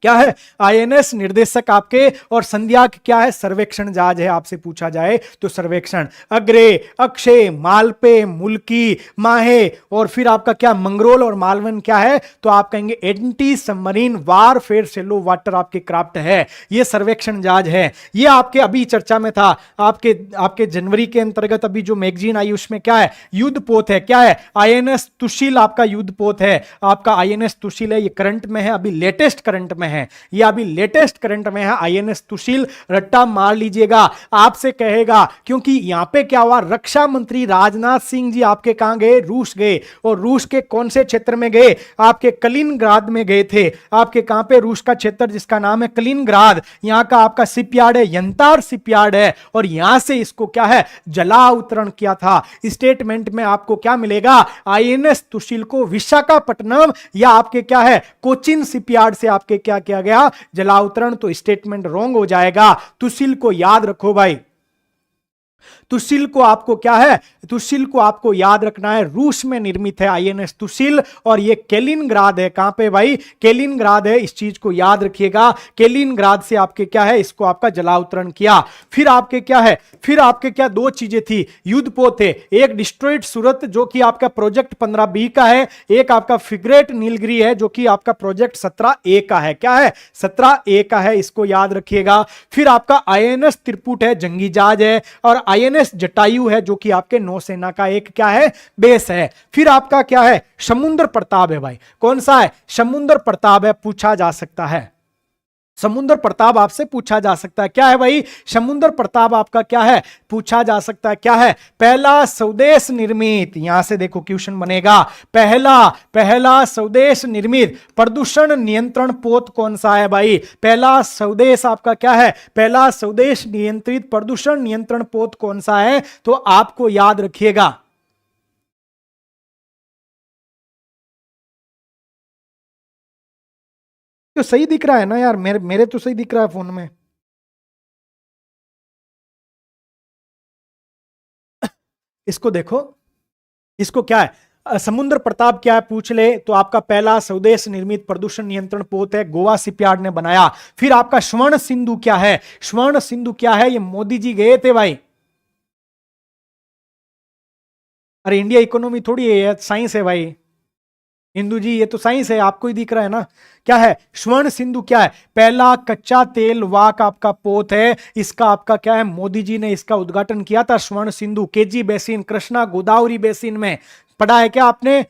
क्या है? आईएनएस निर्देशक आपके, और संध्याक क्या है? सर्वेक्षण जहाज है। आपसे पूछा जाए तो सर्वेक्षण। अग्रे, अक्षय, मालपे, मुल्की, माहे, और फिर आपका क्या मंगरोल और मालवन क्या है? तो आप कहेंगे anti submarine warfare shallow water आपके क्राफ्ट है, ये सर्वेक्षण जहाज है। ये आपके अभी चर्चा में था, आपके जनवरी के अंतर्गत अभी जो मैगजीन आई उसमें क्या है युद्ध पोत है। क्या है? आईएनएस तुशील आपका युद्ध पोत है, आपका आईएनएस तुशील है, ये करंट में है, अभी लेटेस्ट करंट में है, ये अभी लेटेस्ट करंट में है आईएनएस तुशील। रट्टा मार लीजिएगा। आपसे कहेगा क्योंकि यहां पे क्या हुआ, रक्षा मंत्री राजनाथ सिंह जी आपके कहां गए? रूस गए, और रूस के कौन से क्षेत्र में गए? आपके कलिनग्राद में गए थे। आपके कहां पे? रूस का क्षेत्र जिसका नाम है कलिनग्राद, यहां का आपका शिपयार्ड है, यंतार शिपयार्ड है, और यहां से इसको क्या है जला अवतरण किया था। स्टेटमेंट में आपको क्या मिलेगा? आईएनएस तुशील को विशाखापट्टनम या आपके क्या है कोचिन शिपयार्ड से आपके क्या किया गया जलावतरण। तो स्टेटमेंट रॉन्ग हो जाएगा, तुशील को याद रखो भाई, तुशिल को आपको क्या है, तुशिल को आपको याद रखना है, रूस में निर्मित है आईएनएस तुशिल, और ये केलिनग्राद है। कहां पे भाई, केलिनग्राद है, इस चीज को याद रखिएगा। केलिनग्राद से आपके क्या है, इसको आपका जलावतरण किया। फिर आपके क्या है, फिर आपके क्या दो चीजें थी, युद्धपोत थे, एक डिस्ट्रॉयड सूरत जो कि आपका प्रोजेक्ट 15B का है, एक आपका फ्रिगेट नीलगिरी है जो कि आपका प्रोजेक्ट 17A का है। क्या है, 17A का है, इसको याद रखिएगा। फिर आपका आईएनएस त्रिपुट है, जंगी जहाज है, और आईएनएस जटायु है जो कि आपके नौसेना का एक क्या है, बेस है। फिर आपका क्या है, समुद्र प्रताप है भाई, कौन सा है, समुद्र प्रताप है, पूछा जा सकता है, समुद्र प्रताप आपसे पूछा जा सकता है। क्या है भाई, समुद्र प्रताप आपका क्या है, पूछा जा सकता है। क्या है, पहला स्वदेश निर्मित, यहां से देखो क्वेश्चन बनेगा, पहला स्वदेश निर्मित प्रदूषण नियंत्रण पोत कौन सा है भाई, पहला स्वदेश आपका क्या है, पहला स्वदेश नियंत्रित प्रदूषण नियंत्रण पोत कौन सा है, तो आपको याद रखिएगा। तो सही दिख रहा है ना यार, मेरे तो सही दिख रहा है फोन में। इसको देखो, इसको क्या है, समुद्र प्रताप क्या है पूछ ले तो आपका पहला स्वदेश निर्मित प्रदूषण नियंत्रण पोत है, गोवा शिपयार्ड ने बनाया। फिर आपका स्वर्ण सिंधु क्या है, स्वर्ण सिंधु क्या है, ये मोदी जी गए थे भाई। अरे इंडिया इकोनॉमी थोड़ी है, साइंस है भाई। हिंदू जी ये तो साइंस है, आपको ही दिख रहा है ना। क्या है, स्वर्ण सिंधु क्या है, पहला कच्चा तेल वाक आपका पोत है, इसका आपका क्या है, मोदी जी ने इसका उद्घाटन किया था। स्वर्ण Sindhu KG basin, Krishna Godavari basin में पढ़ा है क्या आपने,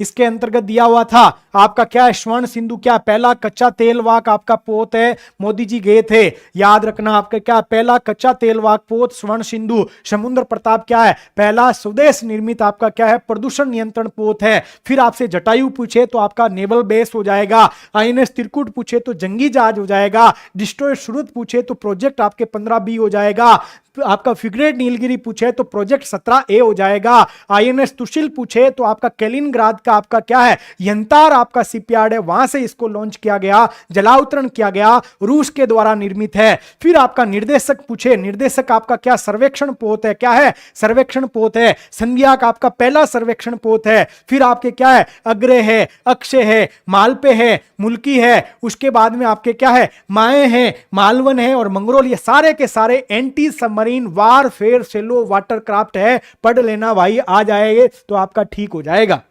इसके अंतर्गत दिया हुआ था। आपका क्या है, स्वर्ण सिंधु क्या, पहला कच्चा तेल वाक आपका पोत है, मोदी जी गए थे, याद रखना आपका क्या, पहला कच्चा तेल वाक पोत स्वर्ण सिंधु। समुद्र प्रताप क्या है, पहला स्वदेश निर्मित आपका क्या है, प्रदूषण नियंत्रण पोत है। फिर आपसे जटायु पूछे तो आपका नेवल बेस हो जाएगा, आईएनएस त्रिकुट पूछे तो जंगी जहाज हो जाएगा, डिस्ट्रॉयड सूरत पूछे तो प्रोजेक्ट आपके 15B हो जाएगा, आपका फ्रिगेट नीलगिरी पूछे तो प्रोजेक्ट 17A हो जाएगा, आईएनएस तुशिल पूछे तो आपका केलिनग्राद का आपका क्या है, यंतार आपका शिपयार्ड है, वहां से इसको लॉन्च किया गया, जलावतरण किया गया, रूस के द्वारा निर्मित है। फिर आपका निर्देशक पूछे, निर्देशक आपका क्या, सर्वेक्षण पोत है, क्या है, सर्वेक्षण पोत है, संध्या का आपका पहला सर्वेक्षण पोत है। फिर आपके क्या है, अग्रे है, अक्षय है, मालपे है, मुल्की है, उसके बाद में आपके क्या है, माए है, मालवन है और मंगरोल, ये सारे के सारे एंटी सबमरीन वारफेयर सेलो वाटरक्राफ्ट है, पढ़ लेना भाई, आ जाएंगे तो आपका ठीक हो जाएगा।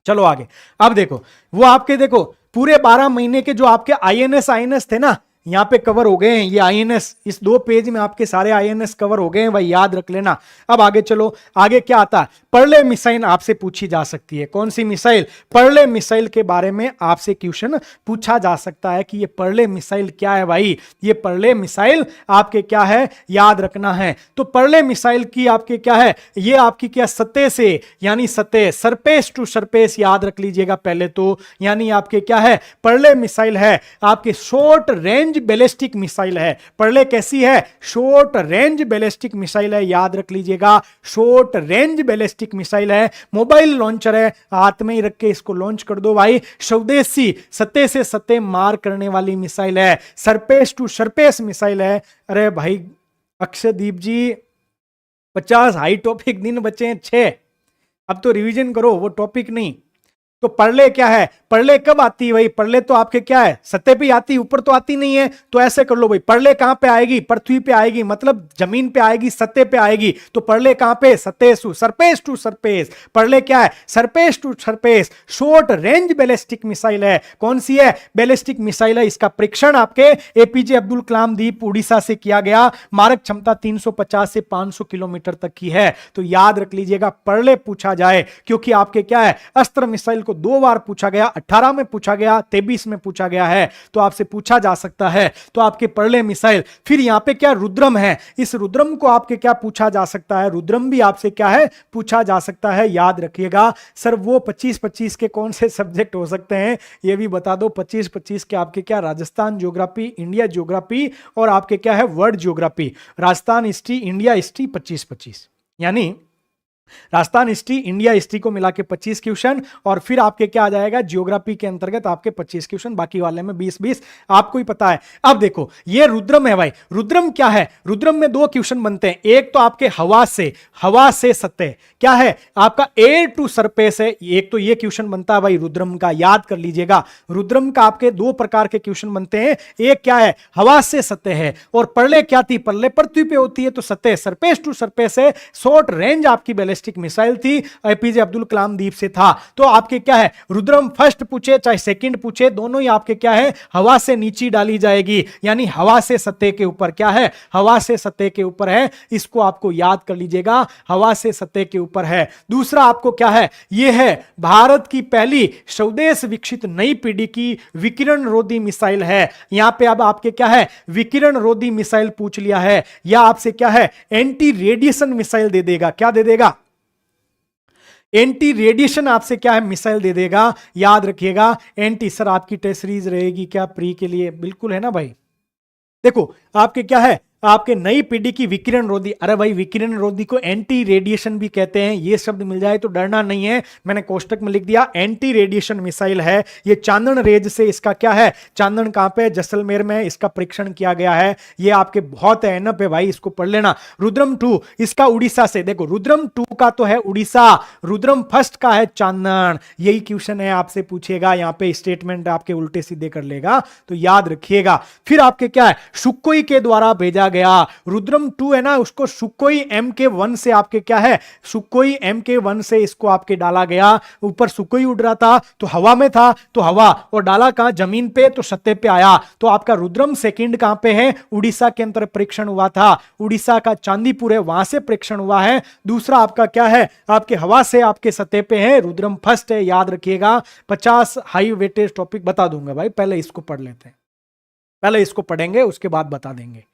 चलो आगे, अब देखो वो आपके देखो पूरे 12 महीने के जो आपके आईएनएस थे ना, यहां पे कवर हो गए हैं ये आईएनएस, इस 2 पेज में आपके सारे आईएनएस कवर हो गए हैं भाई, याद रख लेना। अब आगे चलो, आगे क्या आता है, पर्ले मिसाइल आपसे पूछी जा सकती है। कौन सी मिसाइल, पर्ले मिसाइल के बारे में आपसे क्वेश्चन पूछा जा सकता है कि ये पर्ले मिसाइल क्या है भाई, ये पर्ले मिसाइल आपके क्या है, याद रखना है। तो पर्ले मिसाइल की आपके क्या है, ये आपकी क्या, सतह से यानी सतह, सरफेस टू सरफेस, याद रख लीजिएगा पहले तो, यानी आपके क्या है, पर्ले मिसाइल है आपके शॉर्ट रेंज बैलिस्टिक मिसाइल है। पर्ले कैसी है, शॉर्ट रेंज बैलिस्टिक मिसाइल है, याद रख लीजिएगा, शॉर्ट रेंज बैलिस्टिक मिसाइल है, मोबाइल लॉन्चर है, हाथ में ही रख के इसको लॉन्च कर दो भाई। स्वदेशी, सतह से सतह मार करने वाली मिसाइल है, सरफेस टू सरफेस मिसाइल है। अरे भाई अक्षयदीप जी 50 हाई टॉपिक दिन बचे हैं 6, अब तो रिवीजन करो, वो टॉपिक नहीं। तो पर्ले क्या है, पर्ले कब आती है भाई, पर्ले तो आपके क्या है, सतह पे आती है, ऊपर तो आती नहीं है। तो ऐसे कर लो भाई, पर्ले कहां पे आएगी, पृथ्वी पे आएगी, मतलब जमीन पे आएगी, सतह पे आएगी। तो पर्ले कहां पे, सतह to surface to surface, Pralay क्या है, surface to surface short range ballistic missile है। कौन सी है, बैलिस्टिक मिसाइल है। इसका परीक्षण आपके एपीजे अब्दुल कलाम द्वीप उड़ीसा से किया गया, मारक क्षमता 350 से 500 किलोमीटर तक की है। तो याद रख लीजिएगा, पर्ले पूछा जाए, क्योंकि आपके क्या है, अस्त्र मिसाइल को 2 बार पूछा गया, 18 में पूछा गया, 23 में पूछा गया है, तो आपसे पूछा जा सकता है। तो आपके पर्ले मिसाइल, फिर यहां पे क्या, रुद्रम है, इस रुद्रम को आपके क्या पूछा जा सकता है, रुद्रम भी आपसे क्या है, पूछा जा सकता है। याद रखिएगा सर, वो 25-25 के कौन से सब्जेक्ट हो सकते हैं ये भी बता दो। 25-25 के आपके क्या, राजस्थान ज्योग्राफी, इंडिया ज्योग्राफी और आपके क्या है, world geography. Rajasthan history, India history 25-25, यानी राजस्थान हिस्ट्री, इंडिया हिस्ट्री को मिला के 25 क्वेश्चन, और फिर आपके क्या आ जाएगा, जियोग्राफी के अंतर्गत आपके 25 क्वेश्चन, बाकी वाले में 20-20 आपको ही पता है। अब देखो ये रुद्रम है भाई, रुद्रम क्या है, रुद्रम में 2 क्वेश्चन बनते हैं, एक तो आपके हवा से सतह क्या है आपका एयर टू सरफेस है, एक तो ये क्वेश्चन बनता है भाई रुद्रम का, याद कर लीजिएगा। रुद्रम का आपके 2 प्रकार के क्वेश्चन बनते हैं, एक क्या है हवा से सतह है, और परले क्या थी, परले पृथ्वी पे होती है, तो सतह सरफेस टू सरफेस है, शॉर्ट रेंज आपकी बैलिस्टिक मिसाइल थी, एपीजे अब्दुल कलाम द्वीप से था। तो आपके क्या है रुद्रम फर्स्ट पूछे चाहे सेकंड पूछे, दोनों ही आपके क्या है हवा से नीचे डाली जाएगी, यानी हवा से सतह के ऊपर, क्या है हवा से सतह के ऊपर है, इसको आपको याद कर लीजिएगा, हवा से सतह के ऊपर है। दूसरा आपको क्या है, यह है भारत की पहली स्वदेश विकसित नई पीढ़ी की विकिरण रोधी मिसाइल है। यहां पे अब आपके क्या है विकिरण रोधी मिसाइल पूछ लिया है, या आपसे क्या है एंटी रेडिएशन मिसाइल दे देगा, क्या दे देगा एंटी रेडिएशन आपसे क्या है मिसाइल दे देगा, याद रखिएगा। एंटी सर आपकी टेस्ट सीरीज रहेगी क्या प्री के लिए, बिल्कुल है ना भाई। देखो आपके क्या है आपके नई पीढ़ी की विकिरण रोधी, अरे भाई विकिरण रोधी को एंटी रेडिएशन भी कहते हैं, ये शब्द मिल जाए तो डरना नहीं है, मैंने कोष्टक में लिख दिया एंटी रेडिएशन मिसाइल है। ये चांदन रेंज से इसका क्या है, चांदन कहां पे जैसलमेर में इसका परीक्षण किया गया है, ये आपके बहुत एनप है भाई, इसको पढ़ लेना। रुद्रम 2 इसका उड़ीसा से, देखो रुद्रम 2 का तो है उड़ीसा, रुद्रम फर्स्ट का है चांदन, यही क्वेश्चन है आपसे पूछेगा, यहां पे स्टेटमेंट आपके उल्टे सीधे कर लेगा, तो याद रखिएगा। फिर आपके क्या है सुखोई के द्वारा भेजा गया, रुद्रम 2 है ना, उसको सुखोई MK1 से आपके क्या है सुखोई MK1 से इसको आपके डाला गया, ऊपर सुखोई उड़ रहा था तो हवा में था, तो हवा, और डाला कहां जमीन पे, तो सतह पे आया। तो आपका रुद्रम सेकंड कहां पे है, उड़ीसा के अंदर परीक्षण हुआ था, उड़ीसा का चांदीपुर है वहां से परीक्षण हुआ है। दूसरा आपका क्या है आपके हवा से आपके सतह पे है, रुद्रम फर्स्ट है, याद रखिएगा। 50 हाई वेटेज टॉपिक बता दूंगा भाई, पहले इसको पढ़ लेते हैं, पहले इसको पढ़ेंगे उसके बाद बता देंगे,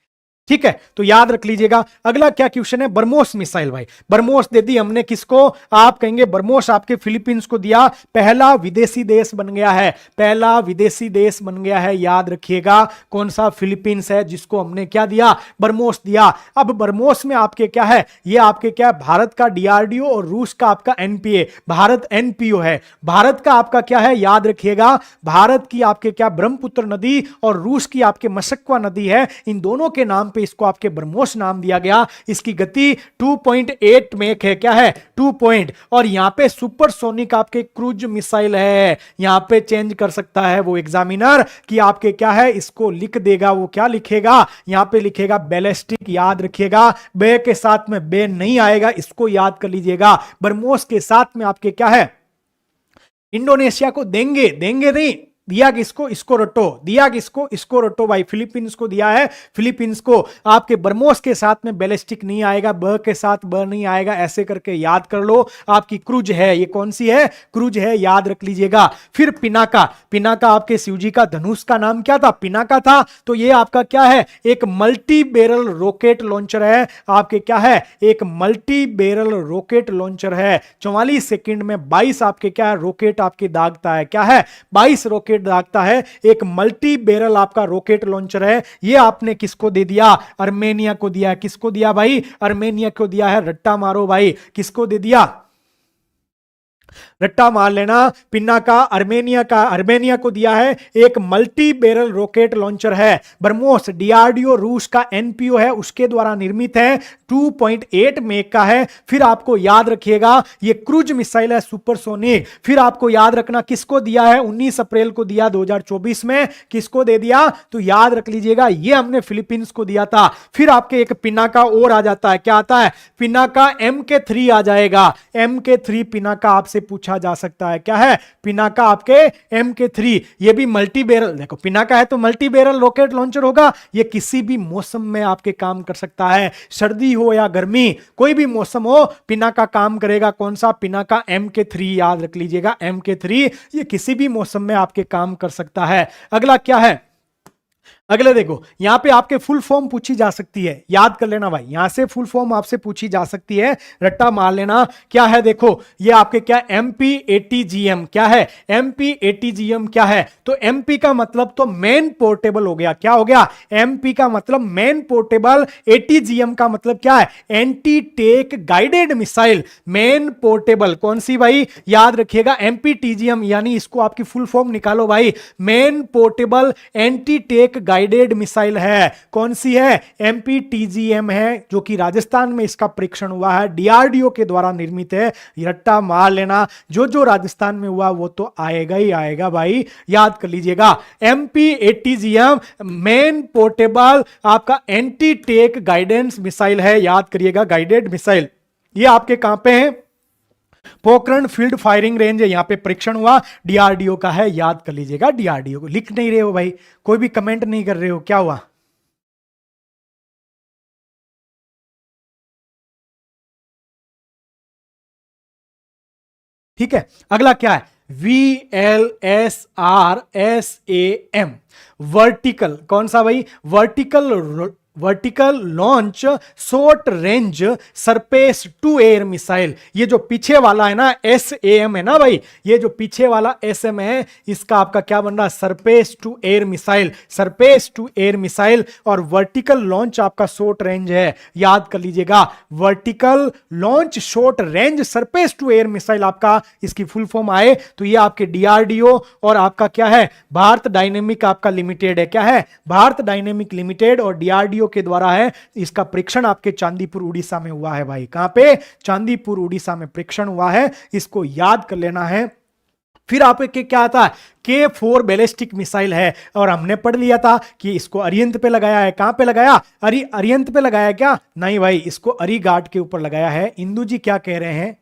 ठीक है। तो याद रख लीजिएगा। अगला क्या क्वेश्चन है, बरमोस मिसाइल भाई, बरमोस दे दी हमने किसको, आप कहेंगे बरमोस आपके फिलीपींस को दिया, पहला विदेशी देश बन गया है, पहला विदेशी देश बन गया है, याद रखिएगा। कौन सा, फिलीपींस है, जिसको हमने क्या दिया, बरमोस दिया। अब बरमोस में आपके क्या है, ये आपके क्या है भारत का DRDO और रूस का आपका NPA, भारत NPO है। भारत का आपका क्या है, याद रखिएगा, भारत की आपके क्या ब्रह्मपुत्र नदी और रूस की आपके मशक्वा नदी है, इन दोनों के नाम इसको आपके बरमोस नाम दिया गया। इसकी गति 2.8 मेक है, क्या है 2 पॉइंट, और यहां पे सुपरसोनिक आपके क्रूज मिसाइल है। यहां पे चेंज कर सकता है वो एग्जामिनर कि आपके क्या है इसको लिख देगा, वो क्या लिखेगा, यहां पे लिखेगा बैलिस्टिक, याद रखिएगा। बे के साथ में बे नहीं आएगा, इसको याद कर लीजिएगा। बरमोस के साथ में आपके क्या है इंडोनेशिया को देंगे, देंगे नहीं, दिया किसको, इसको रटो, दिया किसको, इसको रटो भाई, फिलीपींस को दिया है, फिलीपींस को। आपके बरमोस के साथ में बैलिस्टिक नहीं आएगा, ब के साथ ब नहीं आएगा, ऐसे करके याद कर लो। आपकी क्रूज है, ये कौन सी है, क्रूज है, याद रख लीजिएगा। फिर पिनाका, पिनाका आपके शिवजी का धनुष का नाम क्या था, पिनाका था। तो ये आपका क्या है, एक मल्टी बैरल रॉकेट लॉन्चर है, आपके क्या है एक मल्टी बैरल रॉकेट लॉन्चर है। 44 सेकंड में 22 आपके क्या है रॉकेट आपके दागता है, क्या है 22 रॉकेट दागता है। एक मल्टी बैरल आपका रॉकेट लॉन्चर है। ये आपने किसको दे दिया, अर्मेनिया को दिया। किसको दिया भाई, अर्मेनिया को दिया है। रट्टा मारो भाई, किसको दे दिया, रट्टा मार लेना। पिनाका अर्मेनिया को दिया है। एक मल्टी बैरल रॉकेट लॉन्चर है। बरमोस DRDO रूस का NPO है, उसके द्वारा निर्मित है। 2.8 मेक का है। फिर आपको याद रखिएगा ये क्रूज मिसाइल है सुपरसोनिक। फिर आपको याद रखना किसको दिया है, 19 अप्रैल को दिया 2024 में। किसको दे दिया, तो याद रख लीजिएगा ये हमने फिलीपींस को दिया था। फिर आपके एक पिनाका और आ जाता है, क्या आता है, पिनाका MK3 आ जाएगा। MK3 पिनाका आपसे पूछा जा सकता है, क्या है पिनाका आपके MK3। ये भी मल्टी बैरल, देखो पिनाका है तो मल्टी बैरल रॉकेट लॉन्चर होगा। ये किसी भी मौसम में आपके काम कर सकता है, सर्दी हो या गर्मी, कोई भी मौसम हो पिनाका काम करेगा। कौन सा, पिनाका MK3, याद रख लीजिएगा MK3। ये किसी भी मौसम में आपके काम कर सकता है। अगला क्या है, अगले देखो, यहां पे आपके फुल फॉर्म पूछी जा सकती है, याद कर लेना भाई, यहां से फुल फॉर्म आपसे पूछी जा सकती है, रट्टा मार लेना। क्या है देखो, ये आपके क्या एमपी एटीजीएम, क्या है एमपी एटीजीएम, क्या है तो एमपी का मतलब तो मेन पोर्टेबल हो गया, क्या हो गया एमपी का मतलब मेन पोर्टेबल, एटीजीएम का मतलब क्या है anti tank guided missile, man portable कौन सी भाई, याद रखिएगा एमपीटीजीएम, यानी इसको आपकी फुल फॉर्म निकालो भाई, man portable anti tank guided missile है, कौन सी है एमपीटीजीएम है, जो कि राजस्थान में इसका परीक्षण हुआ है, डीआरडीओ के द्वारा निर्मित है, रट्टा मार लेना, जो जो राजस्थान में हुआ वो तो आएगा ही आएगा भाई, याद कर लीजिएगा एमपीएटीजीएम मेन पोर्टेबल आपका एंटी टेक गाइडेंस मिसाइल है, याद करिएगा गाइडेड मिसाइल। ये आपके कहां पे है, पोखरण फील्ड फायरिंग रेंज है, यहां पे परीक्षण हुआ, डीआरडीओ का है, याद कर लीजिएगा डीआरडीओ को। लिख नहीं रहे हो भाई, कोई भी कमेंट नहीं कर रहे हो, क्या हुआ? ठीक है, अगला क्या है VLSRSAM, वर्टिकल, कौन सा भाई vertical launch short range surface to air missile. ये जो पीछे वाला है ना SAM है ना भाई, ये जो पीछे वाला SM है, इसका आपका क्या बन रहा है surface to air missile, surface to air missile, और वर्टिकल लॉन्च आपका शॉर्ट रेंज है, याद कर लीजिएगा vertical launch short range surface to air missile, आपका इसकी फुल फॉर्म आए तो ये आपके डीआरडीओ और आपका क्या है भारत डायनेमिक आपका लिमिटेड है, क्या है भारत डायनेमिक लिमिटेड और डीआरडीओ के द्वारा है। इसका परीक्षण आपके चांदीपुर उड़ीसा में हुआ है भाई, कहां पे चांदीपुर उड़ीसा में परीक्षण हुआ है, इसको याद कर लेना है। फिर आपके क्या आता है K4 बैलिस्टिक मिसाइल है, और हमने पढ़ लिया था कि इसको अरिहंत पे लगाया है, कहां पे लगाया अरिहंत पे लगाया, क्या नहीं भाई इसको अरीघाट के ऊपर लगाया है। इंदु जी क्या कह रहे हैं,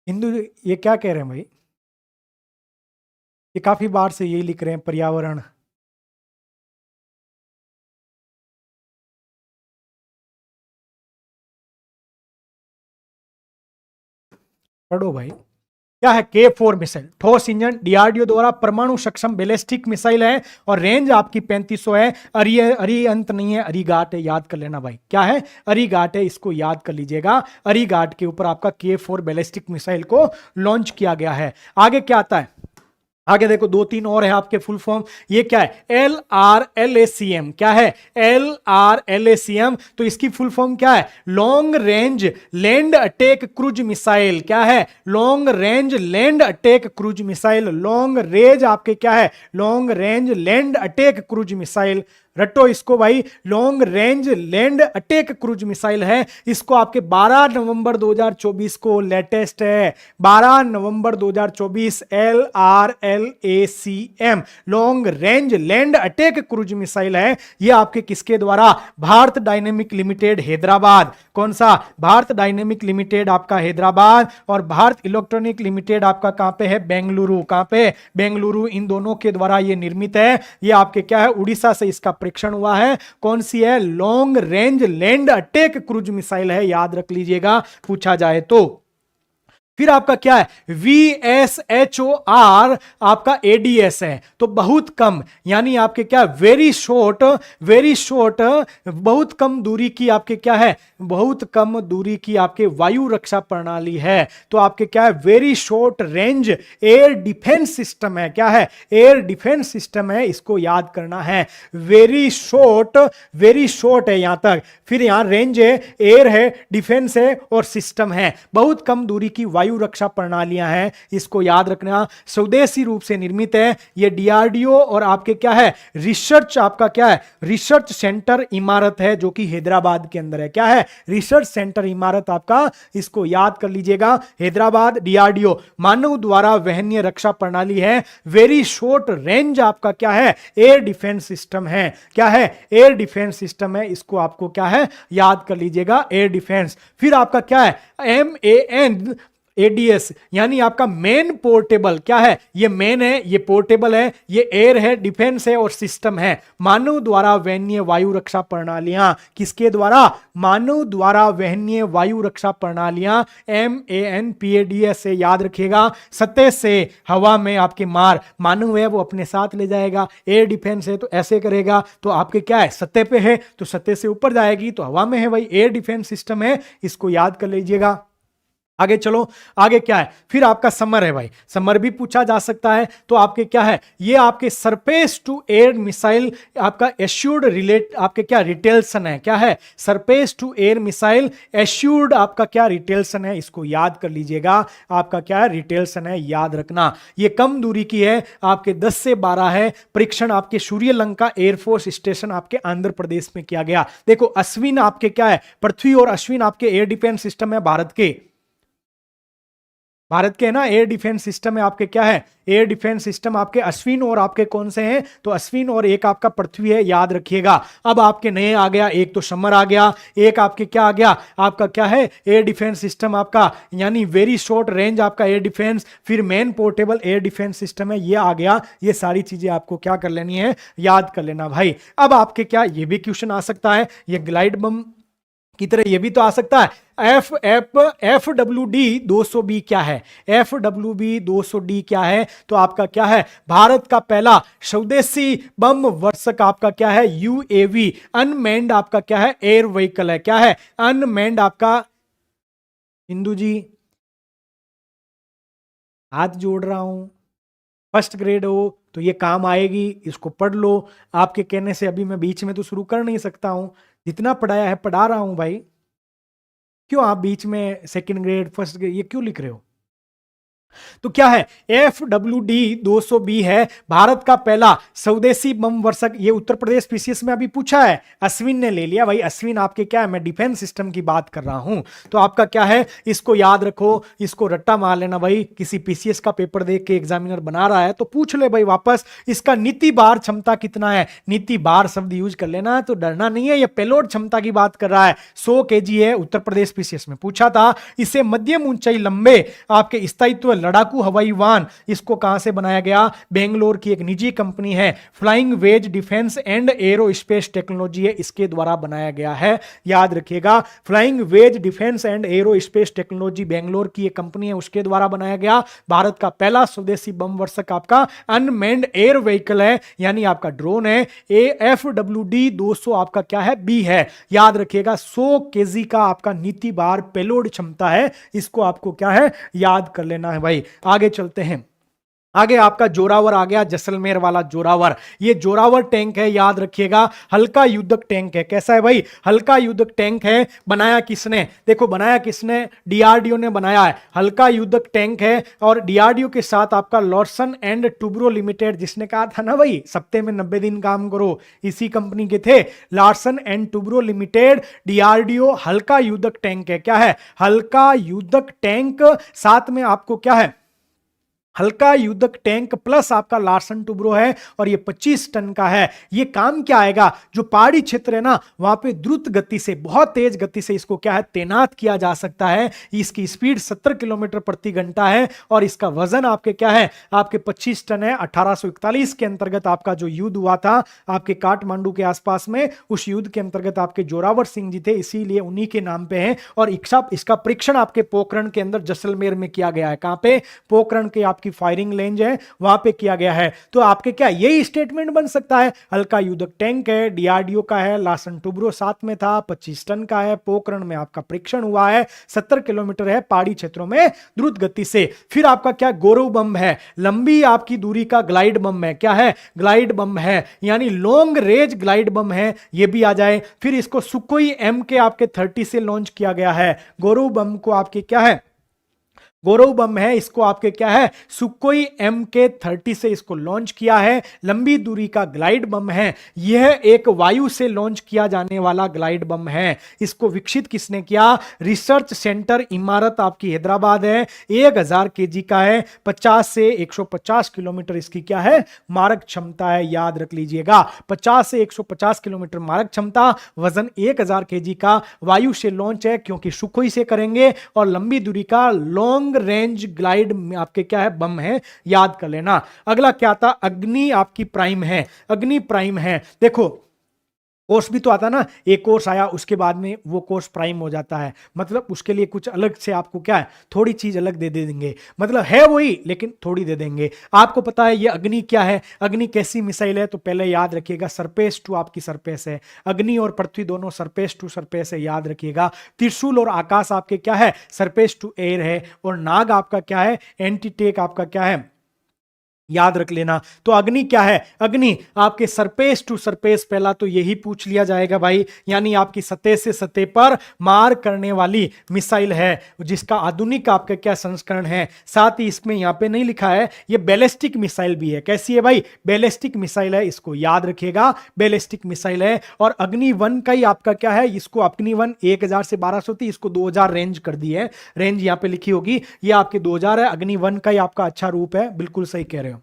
इंदु ये क्या कह रहे हैं भाई, ये काफी बार से यही लिख रहे हैं पर्यावरण, पढ़ो भाई। क्या है K4 मिसाइल, ठोस इंजन, डीआरडीओ द्वारा परमाणु सक्षम बैलिस्टिक मिसाइल है, और रेंज आपकी 3500 है। अरिहंत नहीं है, अरीघाट है, याद कर लेना भाई, क्या है अरीघाट है, इसको याद कर लीजिएगा, अरीघाट के ऊपर आपका K4 बैलिस्टिक मिसाइल को लॉन्च किया गया है। आगे क्या आता है, आगे देखो दो तीन और है आपके फुल फॉर्म, ये क्या है LRLACM, क्या है LRLACM, तो इसकी फुल फॉर्म क्या है long range land attack cruise missile, क्या है long range land attack cruise missile, long range आपके क्या है long range land attack cruise missile, रटो इसको भाई, long range land attack cruise missile है। इसको आपके 12 नवंबर 2024 को लेटेस्ट है, 12 नवंबर 2024 LRLACM long range land attack cruise missile है। ये आपके किसके द्वारा, भारत डायनेमिक लिमिटेड हैदराबाद, कौन सा भारत डायनेमिक लिमिटेड आपका हैदराबाद, और भारत इलेक्ट्रॉनिक लिमिटेड आपका कहां पे है बेंगलुरु, कहां पे बेंगलुरु, इन दोनों के द्वारा ये निर्मित है। ये आपके क्या है उड़ीसा से इसका परीक्षण हुआ है, कौन सी है long range land attack cruise missile है, याद रख लीजिएगा पूछा जाए तो। फिर आपका क्या है VSHOR आपका ADS है, तो बहुत कम, यानी आपके क्या वेरी शॉर्ट बहुत कम दूरी की आपके क्या है बहुत कम दूरी की आपके वायु रक्षा प्रणाली है, तो आपके क्या है very short range air defence system है, क्या है एयर डिफेंस सिस्टम है, इसको याद करना है, वेरी शॉर्ट है यहां तक, फिर यहां रेंज है, एयर है, डिफेंस है और सिस्टम है, बहुत कम दूरी की वायु रक्षा प्रणालियां हैं, इसको याद रखना, स्वदेशी रूप से निर्मित है। ये डीआरडीओ और आपके क्या है रिसर्च, आपका क्या है रिसर्च सेंटर इमारत है, जो कि हैदराबाद के अंदर है, क्या है रिसर्च सेंटर इमारत आपका, इसको याद कर लीजिएगा हैदराबाद, डीआरडीओ मानव द्वारा वहनीय रक्षा प्रणाली है, वेरी शॉर्ट रेंज आपका क्या है एयर डिफेंस सिस्टम है, क्या है एयर डिफेंस सिस्टम है, इसको आपको क्या है याद कर लीजिएगा एयर डिफेंस। फिर आपका क्या है MAN एडीएस यानी आपका मेन पोर्टेबल, क्या है ये मेन है, ये पोर्टेबल है, ये एयर है, डिफेंस है और सिस्टम है। मानव द्वारा वहनीय वायु रक्षा प्रणालियां, किसके द्वारा? मानव द्वारा वहनीय वायु रक्षा प्रणालियां, MANPADS से याद रखिएगा। सतह से हवा में आपके मार, मानव है वो अपने साथ ले जाएगा, एयर डिफेंस है तो ऐसे करेगा, तो आपके क्या है सतह पे है तो सतह से ऊपर जाएगी, तो हवा में है भाई, एयर डिफेंस सिस्टम है, इसको याद कर लीजिएगा। आगे चलो, आगे क्या है, फिर आपका समर है भाई, समर भी पूछा जा सकता है। तो आपके क्या है, ये आपके सरफेस टू एयर मिसाइल, आपका एश्योर्ड रिलेट, आपके क्या रिटेल्सन है, क्या है surface to air missile assured, आपका क्या रिटेल्सन है, इसको याद कर लीजिएगा। आपका क्या है रिटेल्सन है, याद रखना। ये कम दूरी की है, आपके 10 से 12 है। परीक्षण आपके सूर्यलंका एयरफोर्स स्टेशन आपके आंध्र प्रदेश में किया गया। देखो अश्विन आपके क्या है, पृथ्वी और अश्विन आपके एयर डिफेंस सिस्टम है भारत के, भारत के है ना एयर डिफेंस सिस्टम है आपके, क्या है एयर डिफेंस सिस्टम आपके अश्विन और आपके कौन से हैं, तो अश्विन और एक आपका पृथ्वी है, याद रखिएगा। अब आपके नए आ गया, एक तो समर आ गया, एक आपके क्या आ गया, आपका क्या है एयर डिफेंस सिस्टम आपका, यानी वेरी शॉर्ट रेंज आपका एयर डिफेंस, फिर main portable air defence system है, ये आ गया। ये सारी चीजें आपको क्या कर लेनी है, याद कर लेना भाई। अब आपके क्या ये भी क्वेश्चन आ सकता है, ये ग्लाइड बम की तरह ये भी तो आ सकता है, FWD 200B क्या है, FWB 200D क्या है, तो आपका क्या है भारत का पहला स्वदेशी बम वर्षक आपका क्या है UAV, अनमैन्ड आपका क्या है एयर व्हीकल है, क्या है अनमैन्ड आपका, हिंदू जी हाथ जोड़ रहा हूं, फर्स्ट ग्रेड हो तो ये काम आएगी, इसको पढ़ लो। आपके कहने से अभी मैं बीच में तो शुरू कर नहीं सकता हूं, जितना पढ़ाया है पढ़ा रहा हूं भाई। क्यों आप बीच में सेकंड ग्रेड फर्स्ट ग्रेड ये क्यों लिख रहे हो? तो क्या है FWD 200B है, भारत का पहला स्वदेशी बम वर्षक। ये उत्तर प्रदेश PCS में अभी पूछा है, अश्विन ने ले लिया भाई। अश्विन आपके क्या है, मैं डिफेंस सिस्टम की बात कर रहा हूं, तो आपका क्या है इसको याद रखो, इसको रट्टा मार लेना भाई। किसी PCS का पेपर देख के एग्जामिनर बना रहा है तो पूछ ले भाई वापस, इसका नीति बार क्षमता कितना है, नीति बार शब्द यूज कर लेना, तो डरना नहीं है। ये पेलोड क्षमता की बात कर रहा है, 100 kg है, उत्तर प्रदेश PCS में पूछा था। इसे मध्यम ऊंचाई लंबे आपके स्थायित्व लड़ाकू हवाई वाहन, इसको कहां से बनाया गया, बेंगलोर की एक निजी कंपनी है, flying wedge defence and aerospace technology है, इसके द्वारा बनाया गया है, याद रखिएगा। Flying wedge defence and aerospace technology Bangalore की एक कंपनी है, उसके द्वारा बनाया गया। भारत का पहला स्वदेशी बम वर्षक आपका अनमैन्ड एयर व्हीकल है, यानी आपका ड्रोन है। FWD 200 आपका क्या है बी है, याद रखिएगा। 100 kg का आपका नीति बार पेलोड क्षमता है, इसको आपको क्या है याद कर लेना है भाई। आगे चलते हैं, आगे आपका जोरावर आ गया, जैसलमेर वाला जोरावर। ये जोरावर टैंक है, याद रखिएगा, हल्का युद्धक टैंक है। कैसा है भाई, हल्का युद्धक टैंक है। बनाया किसने, देखो बनाया किसने, DRDO ने बनाया है। हल्का युद्धक टैंक है और DRDO के साथ आपका लार्सन एंड टुब्रो लिमिटेड, जिसने कहा था ना भाई सप्ते में 90 दिन काम करो, इसी कंपनी के थे, Larsen and Toubro limited. DRDO हल्का युद्धक टैंक है, क्या है हल्का युद्धक टैंक, साथ में आपको क्या है हल्का युद्धक टैंक प्लस आपका लार्सन टुब्रो है, और ये 25 टन का है। ये काम क्या आएगा, जो पहाड़ी क्षेत्र है ना वहां पे द्रुत गति से, बहुत तेज गति से इसको क्या है तैनात किया जा सकता है। इसकी स्पीड 70 किलोमीटर प्रति घंटा है और इसका वजन आपके क्या है, आपके 25 टन है। 1841 के अंतर्गत आपका जो युद्ध हुआ था आपके काठमांडू के आसपास में, उस युद्ध के अंतर्गत आपके जोरावर सिंह जी थे, इसीलिए उन्हीं के नाम पे है। और इसका परीक्षण आपके पोखरण के अंदर जैसलमेर में किया गया है। कहां पे, पोखरण के की फायरिंग रेंज है वहां पे किया गया है। तो आपके क्या यही स्टेटमेंट बन सकता है, हल्का युद्धक टैंक है, DRDO का है, लार्सन टुब्रो साथ में था, 25 टन का है, पोखरण में आपका परीक्षण हुआ है, 70 किलोमीटर है, पहाड़ी क्षेत्रों में द्रुत गति से। फिर आपका क्या गौरव बम है, लंबी आपकी दूरी का ग्लाइड बम है, क्या है ग्लाइड बम है, यानी लॉन्ग रेंज ग्लाइड बम है, ये भी आ जाए। फिर इसको सुकोई MK आपके 30 से लॉन्च किया गया है। गौरव बम को आपके क्या है, गौरव बम है, इसको आपके क्या है सुकोई MK 30 से इसको लॉन्च किया है। लंबी दूरी का ग्लाइड बम है, यह एक वायु से लॉन्च किया जाने वाला ग्लाइड बम है। इसको विकसित किसने किया, रिसर्च सेंटर इमारत आपकी हैदराबाद है। 1000 kg का है, 50 से 150 किलोमीटर इसकी क्या है मारक क्षमता है, याद रख लीजिएगा। 50 से 150 किलोमीटर मारक क्षमता, वजन 1000 kg का, वायु से लॉन्च है क्योंकि सुखोई से करेंगे, और लंबी दूरी का लॉन्ग लॉन्ग रेंज ग्लाइड आपके क्या है, बम है, याद कर लेना। अगला क्या था, अग्नि आपकी प्राइम है, अग्नि प्राइम है। देखो कोर्स भी तो आता ना, एक कोर्स आया उसके बाद में वो कोर्स प्राइम हो जाता है, मतलब उसके लिए कुछ अलग से आपको क्या है, थोड़ी चीज अलग दे देंगे, मतलब है वही लेकिन थोड़ी दे देंगे। आपको पता है ये अग्नि क्या है, अग्नि कैसी मिसाइल है, तो पहले याद रखिएगा सरफेस टू आपकी सरफेस है, अग्नि और पृथ्वी दोनों सरफेस टू सरफेस है, याद रखिएगा। त्रिशूल और आकाश आपके क्या है, सरफेस टू एयर है, और नाग आपका क्या है, एंटीटेक आपका क्या है, याद रख लेना। तो अग्नि क्या है, अग्नि आपके सरफेस टू सरफेस, पहला तो यही पूछ लिया जाएगा भाई, यानी आपकी सतह से सतह पर मार करने वाली मिसाइल है, जिसका आधुनिक आपका क्या संस्करण है। साथ ही इसमें यहां पे नहीं लिखा है, ये बैलिस्टिक मिसाइल भी है। कैसी है भाई, बैलिस्टिक मिसाइल है, इसको याद रखिएगा, बैलिस्टिक मिसाइल है। और अग्नि 1 का ही आपका क्या है, इसको अग्नि 1 1000 से 1200 थी, इसको 2000 रेंज कर दी है, रेंज यहां पे लिखी होगी, ये आपके 2000 है, अग्नि 1 का ही आपका अच्छा रूप है, बिल्कुल सही कह रहे हो।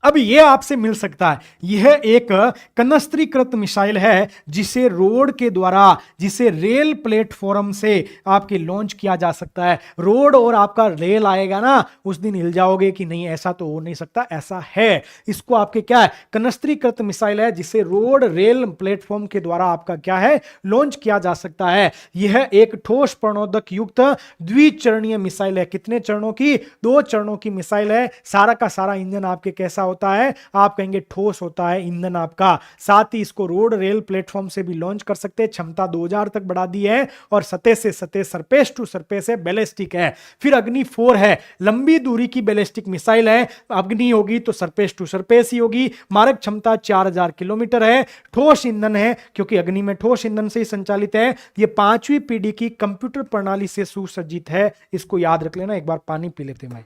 अब यह आपसे मिल सकता है, यह एक कनस्त्रीकृत मिसाइल है, जिसे रोड के द्वारा, जिसे रेल प्लेटफॉर्म से आपके लॉन्च किया जा सकता है। रोड और आपका रेल आएगा ना, उस दिन हिल जाओगे कि नहीं ऐसा तो हो नहीं सकता, ऐसा है। इसको आपके क्या है, कनस्त्रीकृत मिसाइल है, जिसे रोड रेल प्लेटफॉर्म के द्वारा आपका क्या है, लॉन्च किया जा सकता है। यह एक ठोस प्रणोदक युक्त द्विचरणीय मिसाइल है। कितने चरणों की, 2 चरणों की मिसाइल है। सारा का सारा इंजन आपके कैसा होता है, आप कहेंगे ठोस होता है ईंधन आपका। साथ ही इसको रोड रेल प्लेटफॉर्म से भी लॉन्च कर सकते हैं, क्षमता 2000 तक बढ़ा दी है, और सतह से सतह, सरफेस टू सरफेस है, बैलिस्टिक है। फिर अग्नि 4 है, लंबी दूरी की बैलिस्टिक मिसाइल है। अग्नि होगी तो सरफेस टू सरफेस ही होगी, मारक क्षमता 4000 किलोमीटर है, ठोस ईंधन है, क्योंकि अग्नि में ठोस ईंधन से ही संचालित है। यह 5वीं पीढ़ी की कंप्यूटर प्रणाली से सुसज्जित है, इसको याद रख लेना। एक बार पानी पी लेते हैं भाई।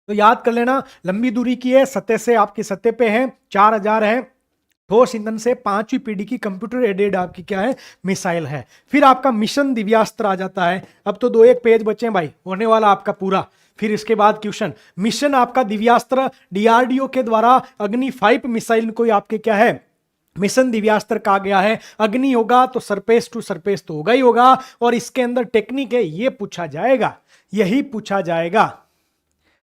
तो याद कर लेना, लंबी दूरी की है, सतह से आपकी सतह पे है, 4000 है, ठोस ईंधन से, 5वीं पीढ़ी की कंप्यूटर एडेड आपकी क्या है, मिसाइल है। फिर आपका मिशन दिव्यास्त्र आ जाता है। अब तो 2-1 पेज बचे हैं भाई, होने वाला आपका पूरा। फिर इसके बाद क्वेश्चन, मिशन आपका दिव्यास्त्र, डीआरडीओ के द्वारा अग्नि 5 मिसाइल को आपके क्या है, मिशन दिव्यास्त्र कहा गया है। अग्नि होगा तो सरफेस टू सरफेस तो होगा ही होगा, और इसके अंदर टेक्निक है, ये पूछा जाएगा, यही पूछा जाएगा।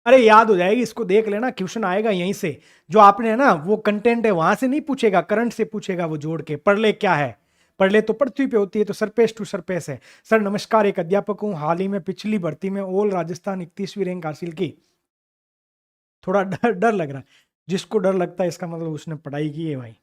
अरे याद हो जाएगी, इसको देख लेना, क्वेश्चन आएगा यहीं से। जो आपने है ना वो कंटेंट है वहां से नहीं पूछेगा, करंट से पूछेगा, वो जोड़ के पढ़ ले। क्या है, पढ़ ले तो पृथ्वी पे होती है, तो सरफेस टू सरफेस है। सर नमस्कार, एक अध्यापक हूं, हाल ही में पिछली भर्ती में ऑल राजस्थान 31वीं रैंक हासिल की। थोड़ा डर डर लग रहा है, जिसको डर लगता है इसका मतलब उसने पढ़ाई की है भाई,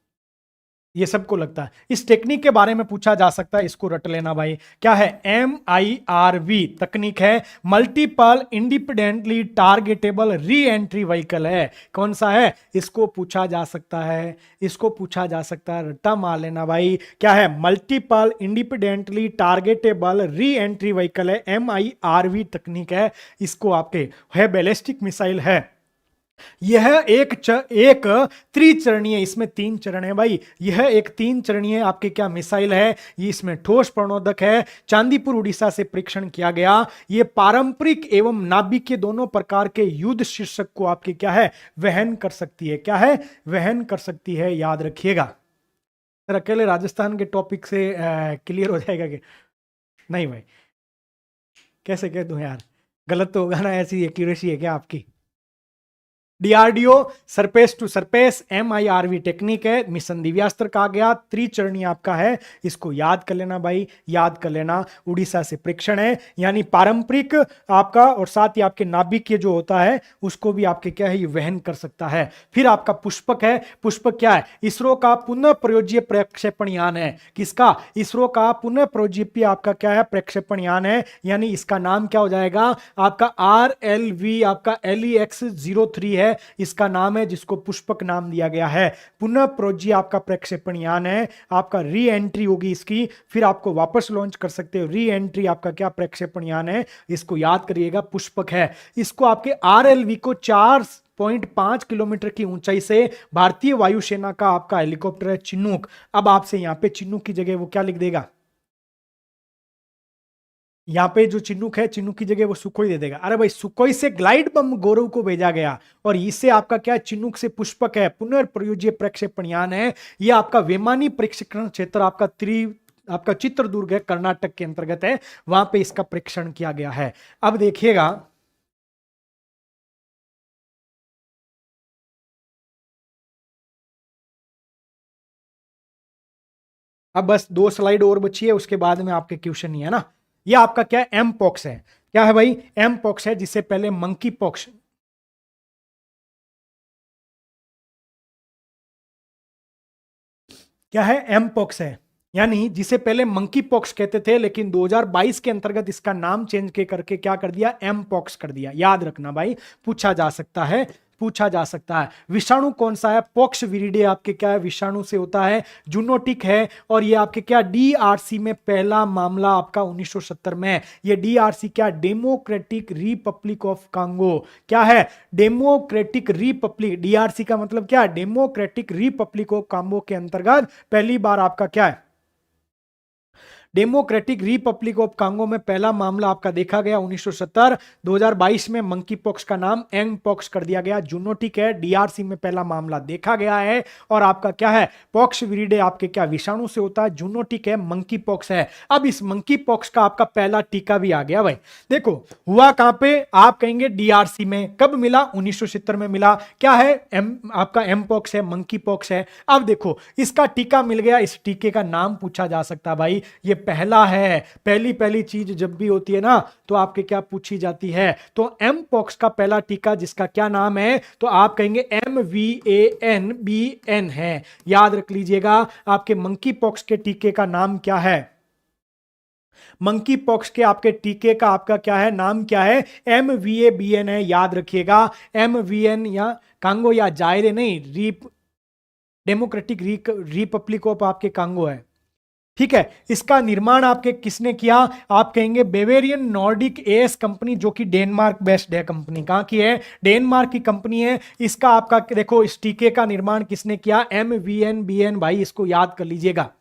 ये सबको लगता है। इस टेक्निक के बारे में पूछा जा सकता है, इसको रट लेना भाई। क्या है, MIRV तकनीक है, multiple independently targetable re entry vehicle है। कौन सा है, इसको पूछा जा सकता है, इसको पूछा जा सकता है, रट्टा मार लेना भाई। क्या है, multiple independently targetable re entry vehicle है, MIRV तकनीक है। इसको आपके है, बैलिस्टिक मिसाइल है। यह एक त्रिचरणीय, इसमें 3 चरण है भाई। यह एक 3 चरणीय आपके क्या मिसाइल है, ये इसमें ठोस प्रणोदक है, चांदीपुर उड़ीसा से परीक्षण किया गया। ये पारंपरिक एवं नाभिक के दोनों प्रकार के युद्ध शीर्षक को आपके क्या है, वहन कर सकती है। क्या है, वहन कर सकती है, याद रखिएगा। सर अकेले राजस्थान के टॉपिक से क्लियर हो जाएगा कि नहीं भाई, कैसे कह दूं यार, गलत तो होगा ना, ऐसी एक्यूरेसी है क्या आपकी। DRDO surface to surface MIRV technique है, मिशन दिव्यास्त्र कहा गया, त्रिचरणीय आपका है, इसको याद कर लेना भाई, याद कर लेना। उड़ीसा से परीक्षण है, यानी पारंपरिक आपका, और साथ ही आपके नाभिक जो होता है उसको भी आपके क्या है, ये वहन कर सकता है। फिर आपका पुष्पक है, पुष्पक क्या है, इसरो का पुनः प्रयोज्य प्रक्षेपण यान है। किसका, इसरो का पुनः प्रयोज्य आपका क्या है, प्रक्षेपण यान है, यानी इसका नाम क्या हो जाएगा आपका, RLV आपका LEX-03 है, इसका नाम है, जिसको पुष्पक नाम दिया गया है। पुनः प्रोजी आपका प्रक्षेपण यान है, आपका री एंट्री होगी इसकी, फिर आपको वापस लॉन्च कर सकते हो। री एंट्री आपका क्या, प्रक्षेपण यान है, इसको याद करिएगा, पुष्पक है। इसको आपके RLV को 4.5 किलोमीटर की ऊंचाई से भारतीय वायुसेना का आपका हेलीकॉप्टर है चिनूक। अब आपसे यहां पे चिनूक की जगह वो क्या लिख देगा, यहाँ पे जो चिन्नुक है, चिन्नुक की जगह वो सुखोई दे देगा। अरे भाई, सुखोई से ग्लाइड बम गौरव को भेजा गया और इससे आपका क्या, चिन्नुक से पुष्पक है, पुनर्प्रयोज्य प्रक्षेपण यान है। ये आपका विमानी प्रशिक्षण क्षेत्र आपका चित्रदुर्ग है, कर्नाटक के अंतर्गत है, वहां पे इसका परीक्षण किया गया है। अब देखिएगा, अब बस 2 स्लाइड और बची है, उसके बाद में आपके क्वेश्चन नहीं है ना। ये आपका क्या है, एम पॉक्स है। क्या है भाई, एम पॉक्स है, जिससे पहले मंकी पॉक्स, क्या है, एम पॉक्स है, यानी जिसे पहले मंकी पॉक्स कहते थे, लेकिन 2022 के अंतर्गत इसका नाम चेंज के करके क्या कर दिया, एम पॉक्स कर दिया। याद रखना भाई, पूछा जा सकता है, पूछा जा सकता है। विषाणु कौन सा है, पॉक्स विरिडे आपके क्या है, विषाणु से होता है, जूनोटिक है, और ये आपके क्या, डीआरसी में पहला मामला आपका 1970 में है। ये डीआरसी क्या, डेमोक्रेटिक रिपब्लिक ऑफ कांगो, क्या है, डेमोक्रेटिक रिपब्लिक, डीआरसी का मतलब क्या है, डेमोक्रेटिक रिपब्लिक ऑफ कांगो के अंतर्गत पहली बार आपका क्या है, डेमोक्रेटिक रिपब्लिक ऑफ कांगो में पहला मामला आपका देखा गया 1970। 2022 में मंकी पॉक्स का नाम एंग पॉक्स कर दिया गया, जूनोटिक है, डीआरसी में पहला मामला देखा गया है। और आपका क्या है, पॉक्स विरिडे आपके क्या, विषाणु से होता है, जूनोटिक है, मंकी पॉक्स है। अब इस मंकी पॉक्स का आपका पहला टीका भी आ गया भाई। देखो हुआ कहां पे, आप कहेंगे डीआरसी में, कब मिला, 1970 में मिला। क्या है, आपका एम पॉक्स है, मंकी पॉक्स है। अब देखो इसका टीका मिल गया, इस टीके का नाम पूछा जा सकता है भाई, ये पहला है। पहली पहली चीज जब भी होती है ना, तो आपके क्या पूछी जाती है, तो एम पॉक्स का पहला टीका जिसका क्या नाम है, तो आप कहेंगे MVANBN है। याद रख लीजिएगा, आपके मंकी पॉक्स के टीके का नाम क्या है, मंकी पॉक्स के आपके टीके का आपका क्या है, नाम क्या है, MVABN है। याद रखिएगा, MVN या कांगो या जायरे नहीं, डेमोक्रेटिक रिपब्लिक ऑफ आपके कांगो है। ठीक है, इसका निर्माण आपके किसने किया, आप कहेंगे बेवेरियन नॉर्डिक एएस कंपनी, जो कि डेनमार्क बेस्ड है कंपनी। कहां की है, डेनमार्क की कंपनी है। इसका आपका देखो, इस टीके का निर्माण किसने किया, MVNBN। भाई इसको याद कर लीजिएगा,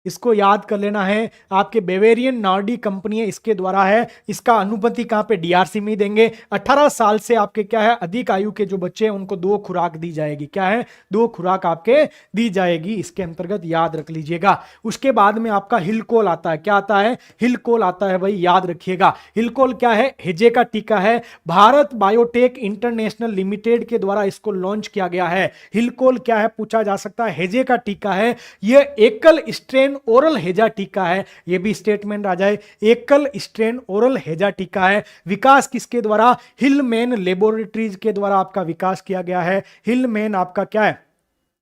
इसको याद कर लेना है, आपके बेवेरियन नॉर्डी कंपनी है, इसके द्वारा है। इसका अनुमति कहां पे, डीआरसी में ही देंगे। 18 साल से आपके क्या है, अधिक आयु के जो बच्चे हैं उनको 2 खुराक दी जाएगी। क्या है, 2 खुराक आपके दी जाएगी इसके अंतर्गत, याद रख लीजिएगा। उसके बाद में आपका हिलकोल आता है। क्या आता है, हिलकोल आता है भाई, याद रखिएगा। हिलकोल क्या है, हेजे का टीका है, भारत बायोटेक इंटरनेशनल लिमिटेड के द्वारा इसको लॉन्च किया गया है। हिलकोल क्या है, पूछा जा सकता है, हेजे का टीका है। यह एकल स्ट्रेन ओरल हेजा टीका है, यह भी स्टेटमेंट आ जाए, एकल स्ट्रेन ओरल हेजा टीका है। विकास किसके द्वारा, हिलमैन लेबोरेटरीज के द्वारा आपका विकास किया गया है। हिलमैन आपका क्या है,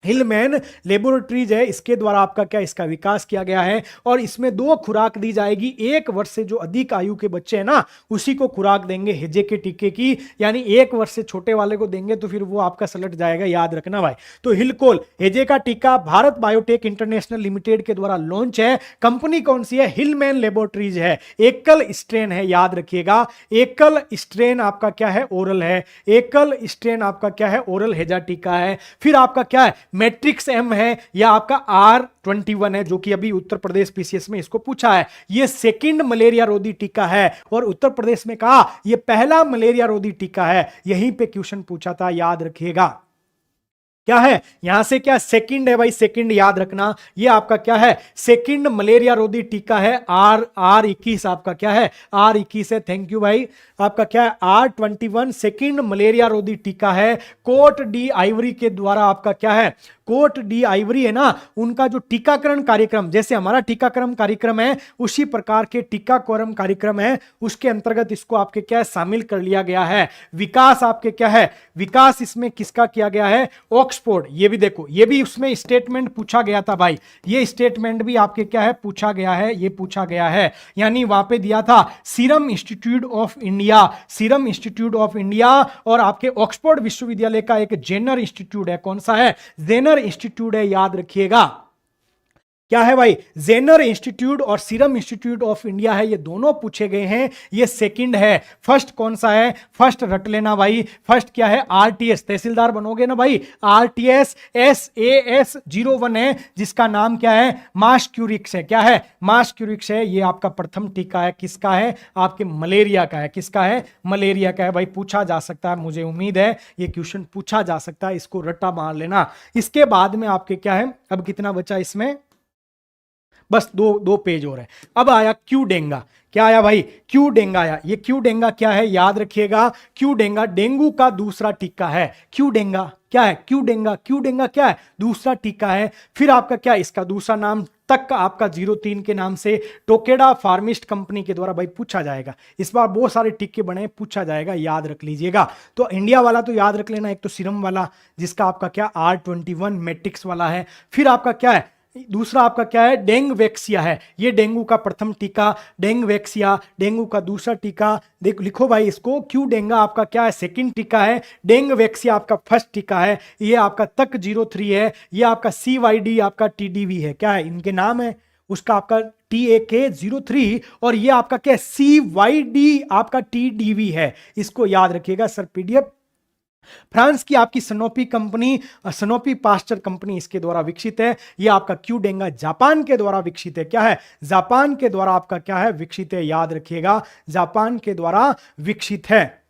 हिलमैन लेबोरेटरीज है, इसके द्वारा आपका क्या, इसका विकास किया गया है। और इसमें 2 खुराक दी जाएगी, 1 वर्ष से जो अधिक आयु के बच्चे हैं ना, उसी को खुराक देंगे हेजे के टीके की, यानी 1 वर्ष से छोटे वाले को देंगे तो फिर वो आपका सलट जाएगा, याद रखना भाई। तो हिलकोल हेजे का टीका भारत बायोटेक इंटरनेशनल लिमिटेड के द्वारा लॉन्च है। कंपनी कौन सी है, हिलमैन लेबोरेटरीज है, एकल स्ट्रेन है, याद रखिएगा। एकल स्ट्रेन आपका क्या है, ओरल है, एकल स्ट्रेन आपका क्या है, ओरल हेजा टीका है। फिर आपका क्या है, मैट्रिक्स एम है, या आपका R21 है, जो कि अभी उत्तर प्रदेश पीसीएस में इसको पूछा है। यह सेकंड मलेरिया रोधी टीका है, और उत्तर प्रदेश में कहा यह पहला मलेरिया रोधी टीका है। यहीं पे क्वेश्चन पूछा था, याद रखिएगा। क्या है, यहां से क्या, सेकंड है भाई, सेकंड याद रखना। ये आपका क्या है, सेकंड मलेरिया रोधी टीका है। R21 आपका क्या है, R21 है, थैंक यू भाई। आपका क्या है, R21 सेकंड मलेरिया रोधी टीका है। कोट डी आइवरी के द्वारा आपका क्या है, कोट डी आइवरी है ना, उनका जो टीकाकरण कार्यक्रम, जैसे हमारा टीकाकरण कार्यक्रम है उसी प्रकार के टीकाकरण कार्यक्रम है, उसके अंतर्गत इसको आपके क्या है, शामिल कर लिया गया है। विकास आपके क्या है, विकास इसमें किसका किया गया है, ऑक्सफोर्ड। ये भी देखो, ये भी उसमें स्टेटमेंट पूछा गया था भाई, ये स्टेटमेंट भी आपके क्या है, पूछा गया है, ये पूछा गया है। यानी वहां पे दिया था serum institute of India, serum institute of India, और आपके ऑक्सफोर्ड विश्वविद्यालय का एक जेनर इंस्टीट्यूट है, कौन सा है, जेनर इंस्टीट्यूट है, याद रखिएगा। क्या है भाई, जेनर इंस्टीट्यूट और सीरम इंस्टीट्यूट ऑफ इंडिया है, ये दोनों पूछे गए हैं। ये सेकंड है। फर्स्ट कौन सा है, फर्स्ट रट लेना भाई। फर्स्ट क्या है, आरटीएस, तहसीलदार बनोगे ना भाई, आरटीएस SAS01 है, जिसका नाम क्या है, मास क्यूरिक्स है। क्या है, मास क्यूरिक्स है। ये आपका प्रथम टीका है, किसका है, आपके मलेरिया का है। किसका है, मलेरिया का है भाई। पूछा जा सकता है, मुझे उम्मीद है ये क्वेश्चन पूछा जा सकता है, इसको रट्टा मार लेना। इसके बाद में आपके क्या है, अब कितना बचा इसमें, बस दो पेज और है। अब आया क्यू डेंगा। क्या आया भाई, क्यू डेंगा आया। ये क्यू डेंगा क्या है, याद रखिएगा, क्यू डेंगा डेंगू का दूसरा टीका है। क्यू डेंगा क्या है, क्यू डेंगा, क्यू डेंगा क्या है, दूसरा टीका है। फिर आपका क्या, इसका दूसरा नाम तक का आपका 03 के नाम से टोकेडा फार्मिस्ट कंपनी के द्वारा भाई पूछा जाएगा। इस बार बहुत सारे टीके बने, पूछा जाएगा, याद रख लीजिएगा। तो इंडिया वाला तो याद रख लेना, एक तो सीरम वाला जिसका आपका क्या R21 मैट्रिक्स वाला है। फिर आपका क्या है, दूसरा आपका क्या है, डेंग वैक्सिया है। ये डेंगू का प्रथम टीका, डेंग वैक्सिया डेंगू का दूसरा टीका। देख लिखो भाई इसको, क्यू डेंगा आपका क्या है, सेकंड टीका है। डेंग वैक्सिया आपका फर्स्ट टीका है। ये आपका तक 03 है। ये आपका CYD आपका TDV है। क्या है, इनके नाम है, उसका आपका TAK03 और ये आपका क्या है, CYD आपका TDV है। इसको याद रखिएगा सर। PDF फ्रांस की आपकी सनोपी कंपनी, सनोपी पास्चर कंपनी इसके द्वारा विकसित है। यह आपका क्यू डेंगा जापान के द्वारा विकसित है। क्या है, जापान के द्वारा आपका क्या है, विकसित है। याद रखिएगा, जापान के द्वारा विकसित है।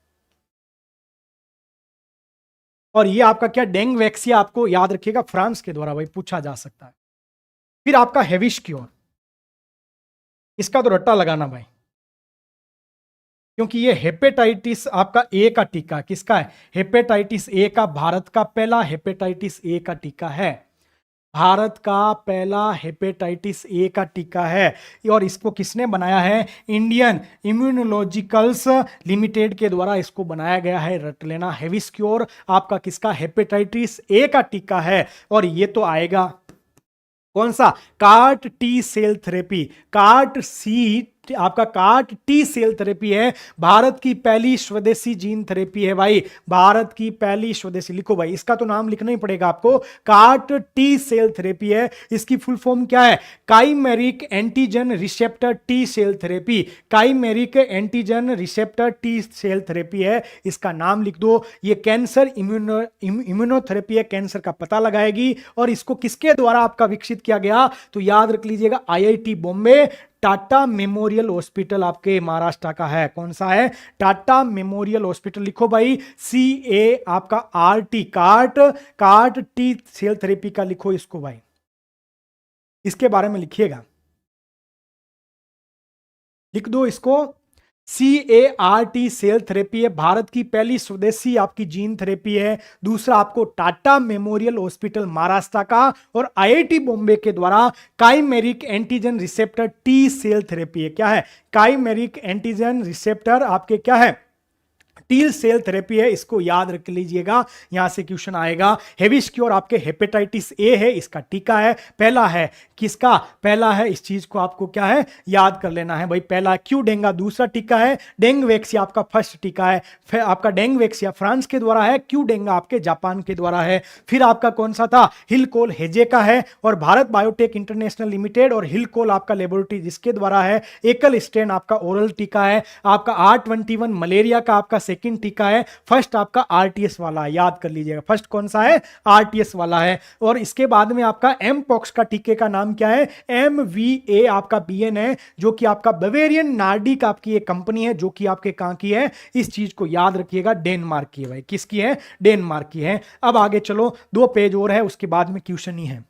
और यह आपका क्या, डेंग वैक्सिया आपको याद रखिएगा, फ्रांस के द्वारा भाई पूछा जा सकता है। फिर आपका हेविस्क्योर, इसका तो रट्टा लगाना भाई, क्योंकि ये हेपेटाइटिस आपका ए का टीका, किसका है, हेपेटाइटिस ए का, भारत का पहला हेपेटाइटिस ए का टीका है। भारत का पहला हेपेटाइटिस ए का टीका है। और इसको किसने बनाया है, इंडियन इम्यूनोलॉजिकल्स लिमिटेड के द्वारा इसको बनाया गया है। रट लेना, हेविस्क्योर आपका किसका, हेपेटाइटिस ए का टीका है। और ये तो आएगा कौन सा, CAR T T cell therapy, CAR T सी आपका कार्ट टी सेल थेरेपी है। भारत की पहली स्वदेशी जीन थेरेपी है भाई, भारत की पहली स्वदेशी। लिखो भाई, इसका तो नाम लिखना ही पड़ेगा आपको, कार्ट टी सेल थेरेपी है। इसकी फुल फॉर्म क्या है, chimeric antigen receptor T cell therapy, chimeric antigen receptor T cell therapy है। इसका नाम लिख दो। ये कैंसर इम्यूनोथेरेपी है, कैंसर का पता लगाएगी। और इसको किसके द्वारा आपका विकसित किया गया, तो याद रख लीजिएगा, IIT Bombay, Tata memorial hospital आपके महाराष्ट्र का है। कौन सा है, टाटा मेमोरियल हॉस्पिटल। लिखो भाई, CA आपका RT, CAR T T cell therapy का लिखो इसको भाई, इसके बारे में लिखिएगा, लिख दो इसको। CART सेल थेरेपी है, भारत की पहली स्वदेशी आपकी जीन थेरेपी है। दूसरा आपको टाटा मेमोरियल हॉस्पिटल महाराष्ट्र का और IIT बॉम्बे के द्वारा chimeric antigen receptor T cell therapy है। क्या है, काइमेरिक एंटीजन रिसेप्टर आपके क्या है, टी सेल थेरेपी है। इसको याद रख लीजिएगा, यहां से क्वेश्चन आएगा। हेविस्क्योर आपके हेपेटाइटिस ए है, इसका टीका है, पहला है। किसका पहला है, इस चीज को आपको क्या है, याद कर लेना है भाई। पहला क्यू डेंगा दूसरा टीका है, डेंग वैक्सिया आपका फर्स्ट टीका है। फिर आपका डेंग वैक्सिया फ्रांस के द्वारा है, क्यू डेंगा आपके जापान के द्वारा है। फिर आपका कौन सा था, हिलकोल हेजे का है, और भारत बायोटेक इंटरनेशनल लिमिटेड और हिलकोल आपका लेबोरेटरी जिसके द्वारा है। एकल स्ट्रेन आपका ओरल टीका है। आपका R21 मलेरिया का आपका सेकंड टीका है। फर्स्ट आपका RTS वाला है, याद कर लीजिएगा, फर्स्ट कौन सा है, RTS वाला है। और इसके बाद में आपका एमपॉक्स का टीके का नाम क्या है, MVA आपका BN है, जो कि आपका बवेरियन नार्डिक आपकी एक कंपनी है, जो कि आपके कहां की है, इस चीज को याद रखिएगा, डेनमार्क की है भाई। किसकी है, डेनमार्क की है। अब आगे चलो, 2 पेज और है, उसके बाद में क्वेश्चन ही है।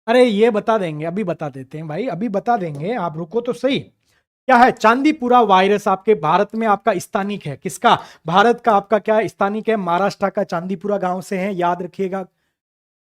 अरे ये बता देंगे, अभी बता देते हैं भाई, अभी बता देंगे, आप रुको तो सही। क्या है, चांदीपुरा वायरस आपके भारत में आपका स्थानिक है। किसका, भारत का आपका क्या स्थानिक है, महाराष्ट्र का चांदीपुरा गांव से है, याद रखिएगा।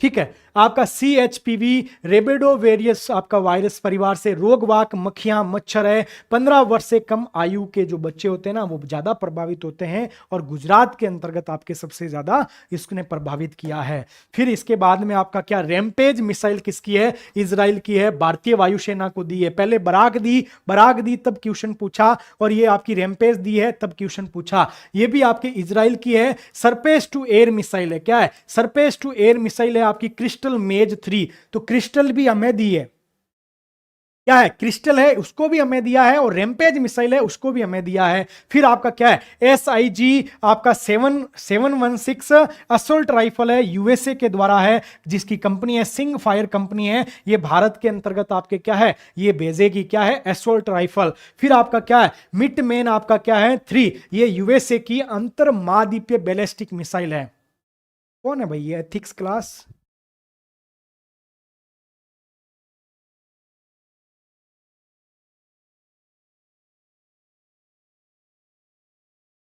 ठीक है, आपका CHPV रेबेडोवेरियस आपका वायरस परिवार से रोगवाहक मक्खियां मच्छर है। 15 वर्ष से कम आयु के जो बच्चे होते हैं ना, वो ज्यादा प्रभावित होते हैं, और गुजरात के अंतर्गत आपके सबसे ज्यादा इसने प्रभावित किया है। फिर इसके बाद में आपका क्या, रैम्पेज मिसाइल किसकी है, इजराइल की है, भारतीय वायुसेना को दी है। पहले बराक दी तब क्वेश्चन पूछा, और ये आपकी रैम्पेज दी है तब क्वेश्चन पूछा। ये भी आपके इजराइल की है। सरफेस टू एयर मिसाइल है, क्या है, सरफेस टू एयर मिसाइल है आपकी क्रिस्टल मेज 3, तो क्रिस्टल भी हमें दी है, क्या है, क्रिस्टल है उसको भी हमें दिया है, और रैम्पेज मिसाइल है उसको भी हमें दिया है। फिर आपका क्या है, SIG आपका 716 असोल्ट राइफल है, यूएसए के द्वारा है, जिसकी कंपनी है सिंग फायर कंपनी है, ये भारत के अंतर्गत आपके क्या है, ये भेजेगी क्या है, असोल्ट राइफल। फिर आपका क्या है, मिटमैन आपका क्या है 3, ये यूएसए की अंतर महाद्वीपीय बैलिस्टिक मिसाइल है। कौन है भाई ये, एथिक्स क्लास?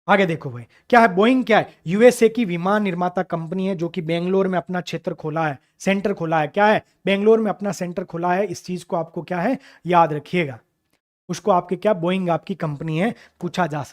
आगे देखो भाई, क्या है, बोइंग क्या है, यूएसए की विमान निर्माता कंपनी है, जो कि बेंगलोर में अपना क्षेत्र खोला है, सेंटर खोला है, क्या है, बेंगलोर में अपना सेंटर खोला है। इस चीज को आपको क्या है, याद रखिएगा। उसको आपके क्या, बोइंग आपकी कंपनी है, पूछा जा सकता है।